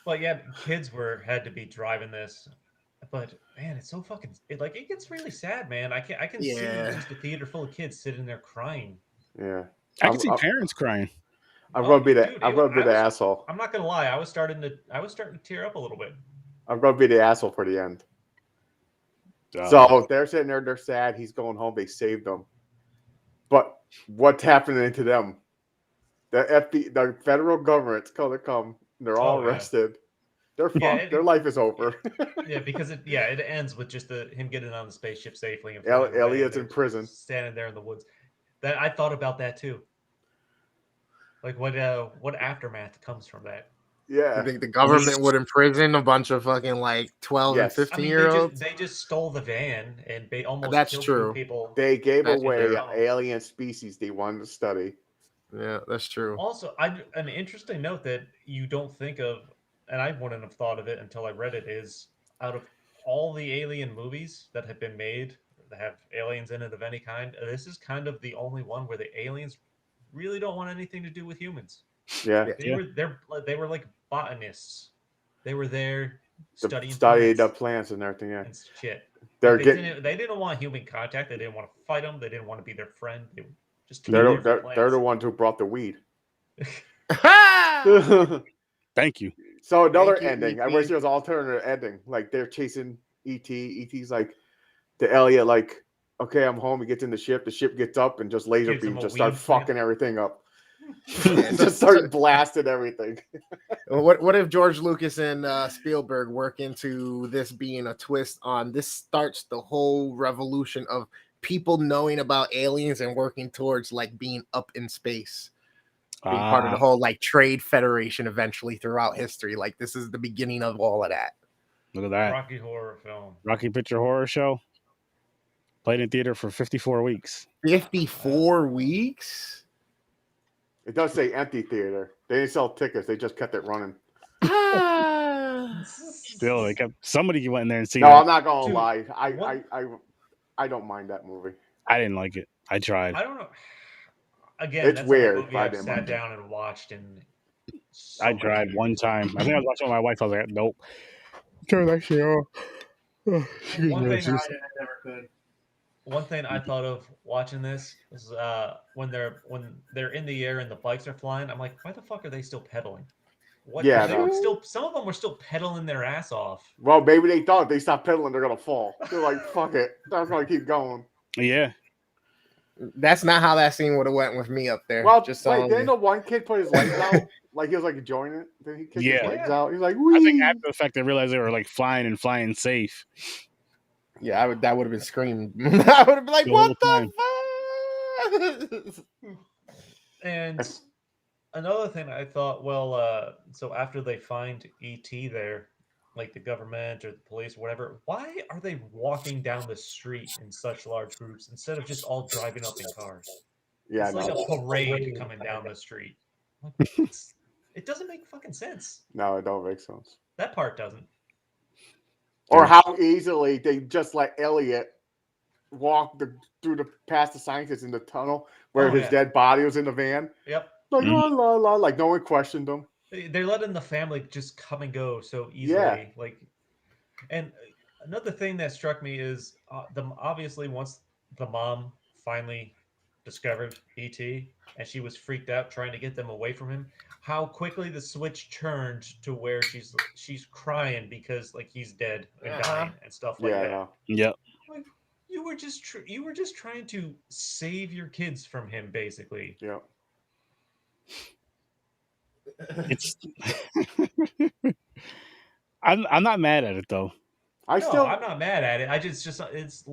but yeah, kids had to be driving this. But man, it's so fucking it gets really sad, man. I can see just a theater full of kids sitting there crying. Yeah, I can see parents crying. I'm gonna be the asshole. I'm not gonna lie. I was starting to tear up a little bit. I'm gonna be the asshole for the end. So they're sitting there, they're sad. He's going home. They saved him. But what's happening to them? The federal government's gonna come. They're all arrested. They're fucked. Their life is over. Yeah, because it ends with just him getting on the spaceship safely and Elliot's in prison, standing there in the woods. That I thought about that too. Like what aftermath comes from that? Yeah, I think the government would imprison a bunch of fucking like 12 and 15-year-olds. They just stole the van and they almost killed true. People. They gave away an alien species they wanted to study. Yeah, that's true. Also, an interesting note that you don't think of, and I wouldn't have thought of it until I read it, is out of all the alien movies that have been made that have aliens in it of any kind, this is kind of the only one where the aliens really don't want anything to do with humans. Yeah, they were like botanists. They were there studying the plants and everything. Yeah, and shit. They didn't want human contact. They didn't want to fight them. They didn't want to be their friend. They just they're the ones who brought the weed. Thank you. So another ending. I wish there was an alternative ending. Like they're chasing ET. ET's like to Elliot, like, okay, I'm home. He gets in the ship. The ship gets up and just laser beams just start fucking everything up. Just start blasting everything. What if George Lucas and Spielberg work into this being a twist on this starts the whole revolution of people knowing about aliens and working towards like being up in space, being part of the whole like trade federation eventually throughout history. Like this is the beginning of all of that. Look at that. Rocky Horror film. Rocky Picture Horror Show. Played in theater for 54 weeks. 54 weeks? It does say empty theater. They didn't sell tickets. They just kept it running. Still, they kept somebody went in there and seen. No, I'm not gonna lie. I don't mind that movie. I didn't like it. I tried. I don't know. Again, it's weird. Movie I've sat down and watched, and I tried one time. I think I was watching with my wife. I was like, nope. Turn that shit off. One thing I thought of watching this is when they're in the air and the bikes are flying. I'm like, why the fuck are they still pedaling? What? Yeah, some of them were still pedaling their ass off. Well, maybe they thought if they stop pedaling, they're gonna fall. They're like, fuck it, they're gonna keep going. Yeah, that's not how that scene would have went with me up there. Well, just wait, didn't the one kid put his legs out? Like he was like enjoying it. Then he kicked his legs out. He's like, wee. I think after the fact they realized they were like flying safe. Yeah, that would have been screamed. I would have been like, what the fuck? And another thing I thought, well, so after they find ET there, like the government or the police, or whatever, why are they walking down the street in such large groups instead of just all driving up in cars? Yeah, it's like a parade coming down the street. It doesn't make fucking sense. No, it don't make sense. That part doesn't. Or how easily they just let Elliot walk past the scientists in the tunnel where his dead body was in the van. Yep. Like la la la, like no one questioned them. They're letting the family just come and go so easily. Yeah. Like, and another thing that struck me is obviously once the mom finally discovered ET and she was freaked out trying to get them away from him, how quickly the switch turned to where she's crying because like he's dead and dying and stuff like that. Yep. Like, you were just trying to save your kids from him, basically. Yeah. It's I'm not mad at it though. I'm not mad at it. It's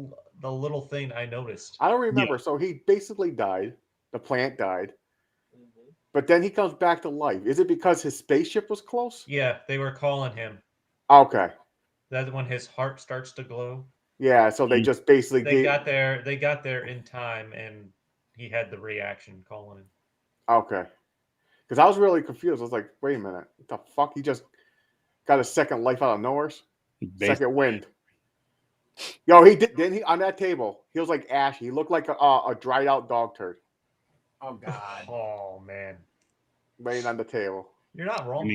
the little thing I noticed. I don't remember. Yeah. So he basically died. The plant died. But then he comes back to life. Is it because his spaceship was close? Yeah, they were calling him. Okay. That's when his heart starts to glow. Yeah, so they just basically they got there in time, and he had the reaction calling him. Okay. Because I was really confused. I was like, wait a minute. What the fuck? He just got a second life out of nowhere? Second wind. Yo, didn't he on that table? He was like ashy. He looked like a dried out dog turd. Oh God. Oh man. Laying on the table. You're not wrong.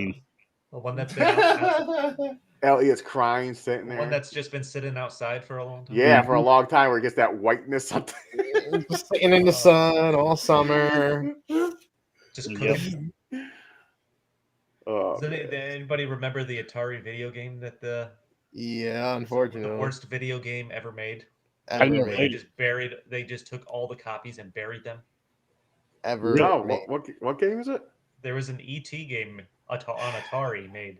The one that's been out. Elliot's crying, sitting there. One that's just been sitting outside for a long time. Yeah, for a long time where he gets that whiteness. Just sitting in the sun all summer. Just cooking. Does anybody remember the Atari video game that Yeah, The unfortunately. worst video game ever made. Ever never They played made. just they just took all the copies and buried them. Ever No, made. what game is it? There was an ET game on Atari made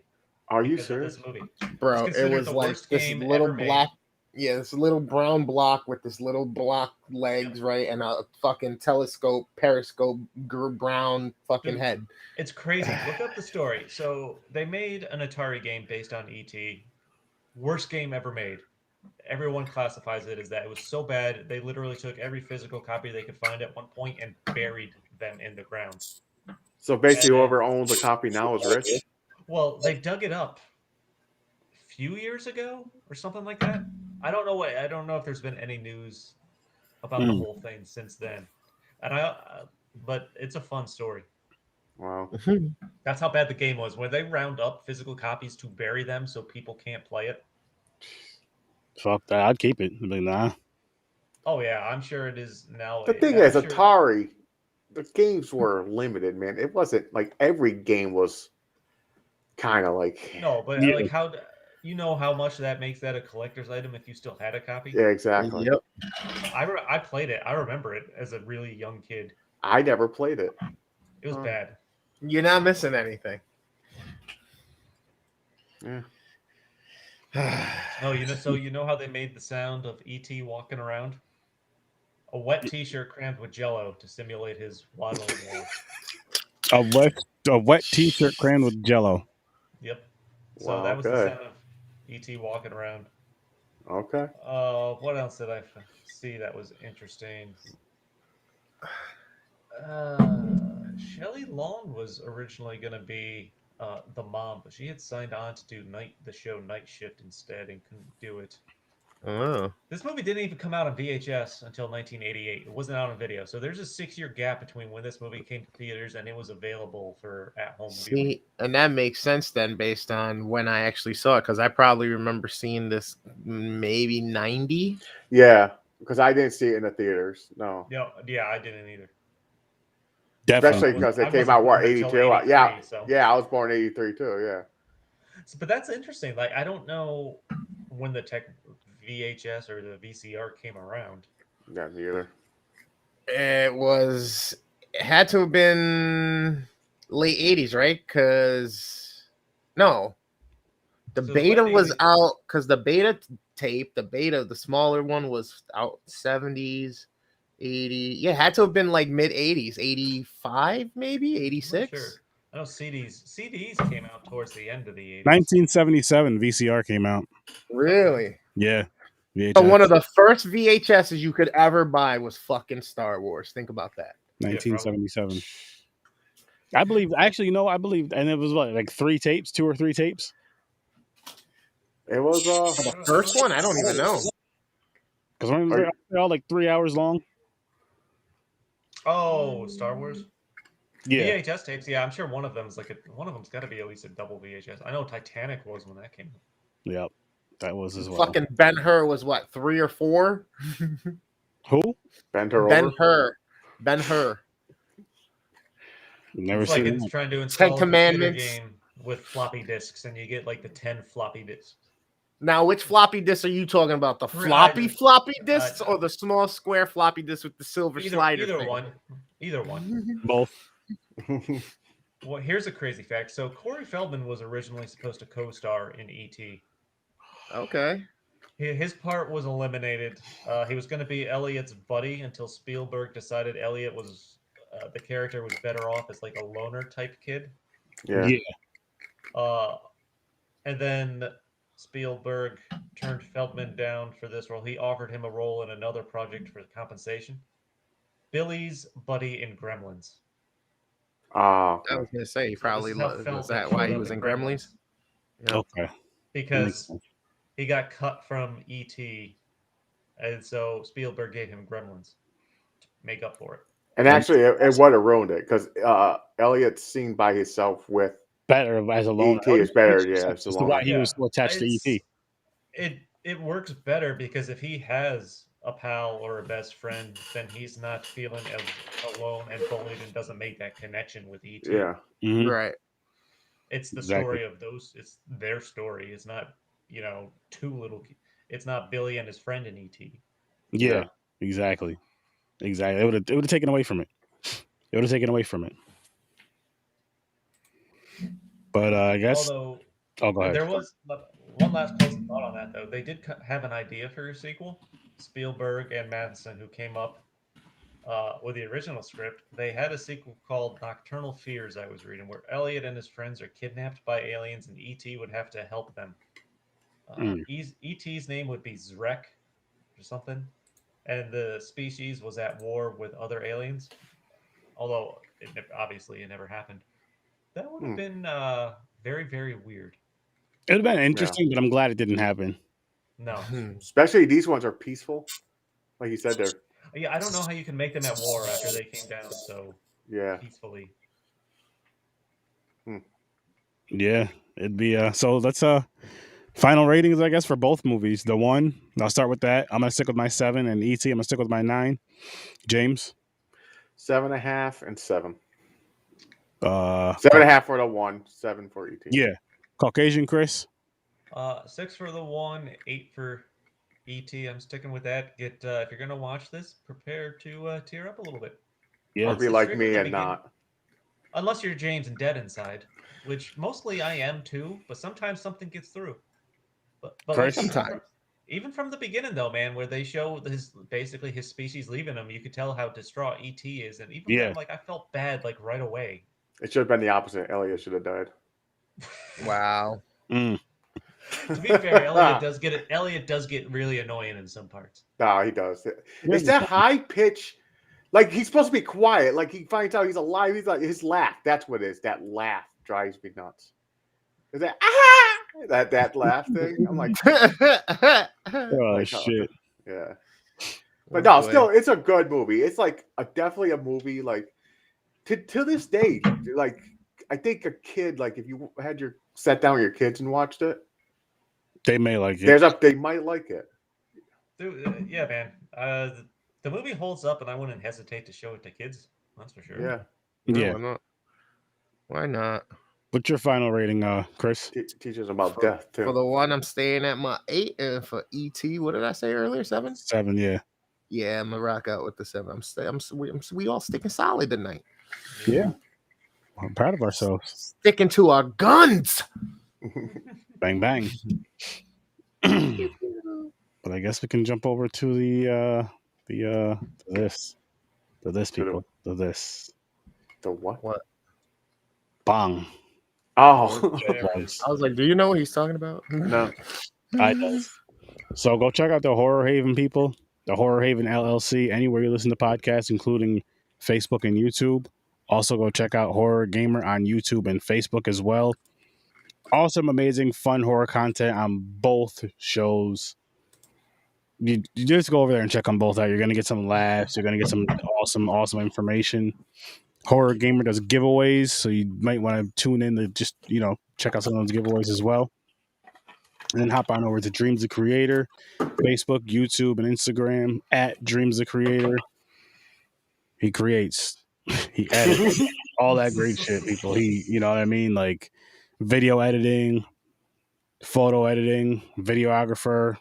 Are you because of this serious? movie. It's Bro, it considered was the like worst this game little ever made. black, yeah, this little brown block with this little block legs, right, and a fucking telescope, periscope, brown fucking Dude, head. It's crazy. Look up the story. So they made an Atari game based on ET. Worst game ever made. Everyone classifies it as that. It was so bad, they literally took every physical copy they could find at one point and buried them in the ground. So basically, And then- whoever owns a copy now is rich. Well, they dug it up a few years ago or something like that. I don't know if there's been any news about the whole thing since then. And but it's a fun story. Wow. That's how bad the game was. When they round up physical copies to bury them so people can't play it. Fuck that. I'd keep it. I'd be like, nah. Oh yeah, I'm sure it is now. The thing I'm is, sure- Atari, the games were limited, man. It wasn't like every game was kind of like. No, but Yeah. like you know how much that makes that a collector's item if you still had a copy? Yeah, exactly. Yep. I played it. I remember it as a really young kid. I never played it. It was bad. You're not missing anything. Yeah. No, you know how they made the sound of ET walking around? A wet T-shirt crammed with Jello to simulate his waddling walk. A wet T-shirt crammed with Jello. Yep. So Wow, that was the okay. sound of ET walking around. Okay. What else did I see that was interesting? Shelley Long was originally going to be the mom, but she had signed on to do the show Night Shift instead and couldn't do it. Oh. This movie didn't even come out on VHS until 1988. It wasn't out on video, so there's a 6-year gap between when this movie came to theaters and it was available for at-home viewing. See, and that makes sense then based on when I actually saw it, because I probably remember seeing this maybe 90. Yeah, because I didn't see it in the theaters. No. Yeah, I didn't either. Especially Definitely. because I it came wasn't out, what, born until 82? 83, Yeah. so. Yeah, I was born in 83 too. Yeah. But that's interesting. Like, I don't know when the VHS or the VCR came around. Yeah, neither. It had to have been late 80s, right? Because no, the So beta late was 80s. out, because the beta tape, the smaller one was out 70s, 80. Yeah, it had to have been like mid 80s, 85, maybe I'm 86. not sure. I know CDs came out towards the end of the 80s. 1977 VCR came out. Really? Yeah. VHS. So one of the first VHSs you could ever buy was fucking Star Wars. Think about that. 1977. I believe, actually, I believe, and it was what, like 2 or 3 tapes? It was The first one? I don't even know. Because they're all like 3 hours long. Oh, Star Wars? Yeah. VHS tapes, yeah, I'm sure one of them's got to be at least a double VHS. I know Titanic was when that came out. Yep. That was as well. Fucking Ben-Hur was what, 3 or 4? Who? Ben-Hur. Ben-Hur. Never It's like seen it's that. trying to install a computer Commandments. game with floppy disks, and you get like the 10 floppy disks. Now, which floppy disk are you talking about? The floppy disks or the small square floppy disk with the silver slider? Either one. Both. Well, here's a crazy fact. So Corey Feldman was originally supposed to co-star in E.T. Okay. His part was eliminated. He was going to be Elliot's buddy until Spielberg decided Elliot was the character was better off as like a loner type kid. Yeah. And then Spielberg turned Feldman down for this role. He offered him a role in another project for compensation. Billy's buddy in Gremlins. I was gonna say, probably This is how was Feldman that why showed he up was in in Gremlins? Yeah. Okay. Because he got cut from E.T. and so Spielberg gave him Gremlins to make up for it. And actually, it would have ruined it because Elliot's seen by himself with Better as a loner. E.T. is better, yeah, That's as a why loner. he was so attached to E.T. It works better because if he has a pal or a best friend, then he's not feeling as alone and bullied and doesn't make that connection with E.T. Yeah. Mhm. Right. It's the Exactly. story of those. It's their story. It's not It's not Billy and his friend in ET. Yeah, exactly. It would have taken away from it. It would have taken away from it. But I guess. Although Oh, go ahead. there was one last closing thought on that, though. They did have an idea for a sequel. Spielberg and Madison, who came up with the original script, they had a sequel called Nocturnal Fears, I was reading, where Elliot and his friends are kidnapped by aliens and E.T. would have to help them. E.T.'s name would be Zrek or something, and the species was at war with other aliens, although obviously it never happened. That would have been very, very weird. It would have been interesting, but I'm glad it didn't happen. No. Especially these ones are peaceful. Like you said, they're... Yeah, I don't know how you can make them at war after they came down so peacefully. Yeah, it'd be so let's final ratings, I guess, for both movies. The one, I'll start with that. I'm gonna stick with my 7, and E.T. I'm gonna stick with my 9. James? 7.5 and 7. 7.5 for the 1, 7 for ET. Yeah. Caucasian Chris? 6 for the 1, 8 for ET. I'm sticking with that. If you're gonna watch this, prepare to tear up a little bit. Yeah. Or be like me and not. Unless you're James and dead inside, which mostly I am too, but sometimes something gets through. But like, sometimes. Even from the beginning, though, man, where they show basically his species leaving him, you could tell how distraught ET is, and even then, like, I felt bad like right away. It should have been the opposite. Elliot should have died. Wow. To be fair, Elliot does get really annoying in some parts. No, he does. It's that high pitch. Like, he's supposed to be quiet. Like, he finds out he's alive. He's like, his laugh. That's what it is. That laugh drives me nuts. Is that that laugh thing? I'm like, oh shit. Yeah. But no, still, it's a good movie. It's like definitely a movie. Like, to this day, like, I think a kid, like, if you had sat down with your kids and watched it, they may like it. They might like it. Dude, yeah, man. The movie holds up, and I wouldn't hesitate to show it to kids. That's for sure. Yeah. No, why not? What's your final rating, Chris? Teaches about death too. For the 1, I'm staying at my 8, and for ET, what did I say earlier? 7. 7, yeah. Yeah, I'm gonna rock out with the 7. We all sticking solid tonight. Yeah, we're proud of ourselves. Sticking to our guns. Bang bang. But I guess we can jump over to this people. The what? What? Bang. Oh. I was like, do you know what he's talking about? No. I does. So go check out the Horror Haven people, the Horror Haven LLC, anywhere you listen to podcasts, including Facebook and YouTube. Also go check out Horror Gamer on YouTube and Facebook as well. Awesome, amazing, fun horror content on both shows. You just go over there and check them both out. You're going to get some laughs. You're going to get some awesome information. Horror Gamer does giveaways, so you might want to tune in to just, check out some of those giveaways as well. And then hop on over to Dreams the Creator, Facebook, YouTube, and Instagram at Dreams the Creator. He creates, he edits, all that great shit, people. He, you know what I mean? Like video editing, photo editing, videographer,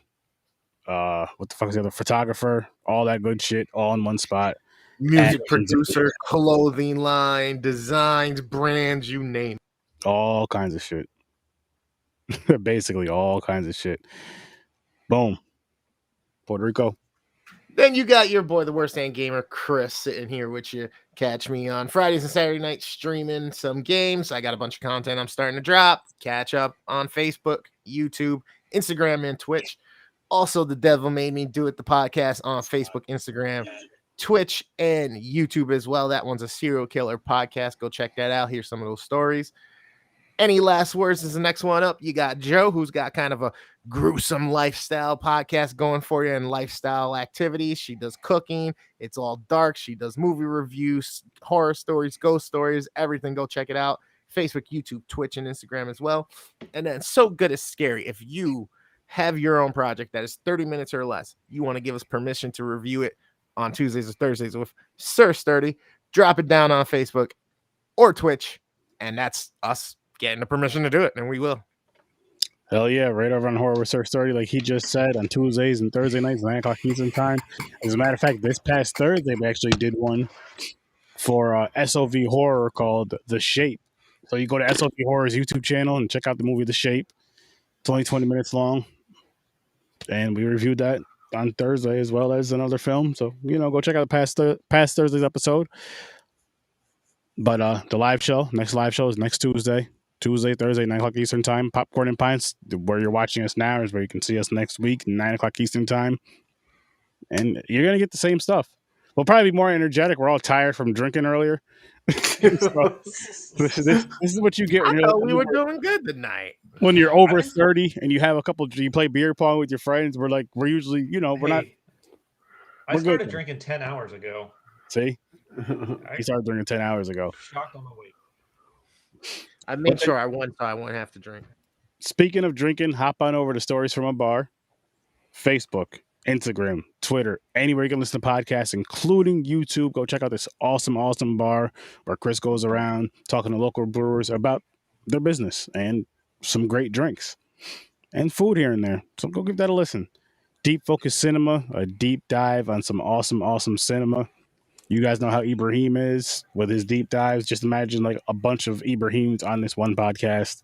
what the fuck is the other? Photographer, all that good shit, all in one spot. Music producer, clothing line, designs, brands, you name it. All kinds of shit. Basically all kinds of shit. Boom. Puerto Rico. Then you got your boy, the Worst Damn Gamer, Chris, sitting here with you. Catch me on Fridays and Saturday nights streaming some games. I got a bunch of content I'm starting to drop. Catch up on Facebook, YouTube, Instagram, and Twitch. Also, The Devil Made Me Do It, the podcast on Facebook, Instagram, Twitch, and YouTube as well. That one's a serial killer podcast. Go check that out. Here's some of those stories. Any last words is the next one up. You got Joe, who's got kind of a gruesome lifestyle podcast going for you and lifestyle activities. She does cooking. It's all dark. She does movie reviews, horror stories, ghost stories, everything. Go check it out. Facebook, YouTube, Twitch, and Instagram as well. And then So Good It's Scary. If you have your own project that is 30 minutes or less, you want to give us permission to review it on Tuesdays or Thursdays with Sir Sturdy, drop it down on Facebook or Twitch, and that's us getting the permission to do it, and we will. Hell yeah, right over on Horror Research 30, like he just said, on Tuesdays and Thursday nights, 9 o'clock Eastern Time. As a matter of fact, this past Thursday, we actually did one for SOV Horror called The Shape. So you go to SOV Horror's YouTube channel and check out the movie The Shape. It's only 20 minutes long. And we reviewed that on Thursday as well as another film. So, go check out the past Thursday's episode. But the next live show is next Tuesday. Tuesday, Thursday, 9 o'clock Eastern Time. Popcorn and Pints, where you're watching us now, is where you can see us next week, 9 o'clock Eastern Time. And you're going to get the same stuff. We'll probably be more energetic. We're all tired from drinking earlier. So, this is what you get when I you're thought we were doing good tonight. when you're over 30 and you have you play beer pong with your friends. We're usually, we're not. I started drinking 10 hours ago. See? He started drinking 10 hours ago. Shocked on the weight. I made sure I won, so I won't have to drink. Speaking of drinking, hop on over to Stories from a Bar, Facebook, Instagram, Twitter, anywhere you can listen to podcasts, including YouTube. Go check out this awesome, awesome bar where Chris goes around talking to local brewers about their business and some great drinks and food here and there. So go give that a listen. Deep Focus Cinema, a deep dive on some awesome, awesome cinema. You guys know how Ibrahim is with his deep dives. Just imagine like a bunch of Ibrahims on this one podcast.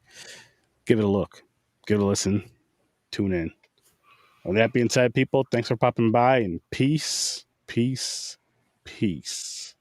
Give it a look. Give it a listen. Tune in. With that being said, people, thanks for popping by, and peace, peace, peace.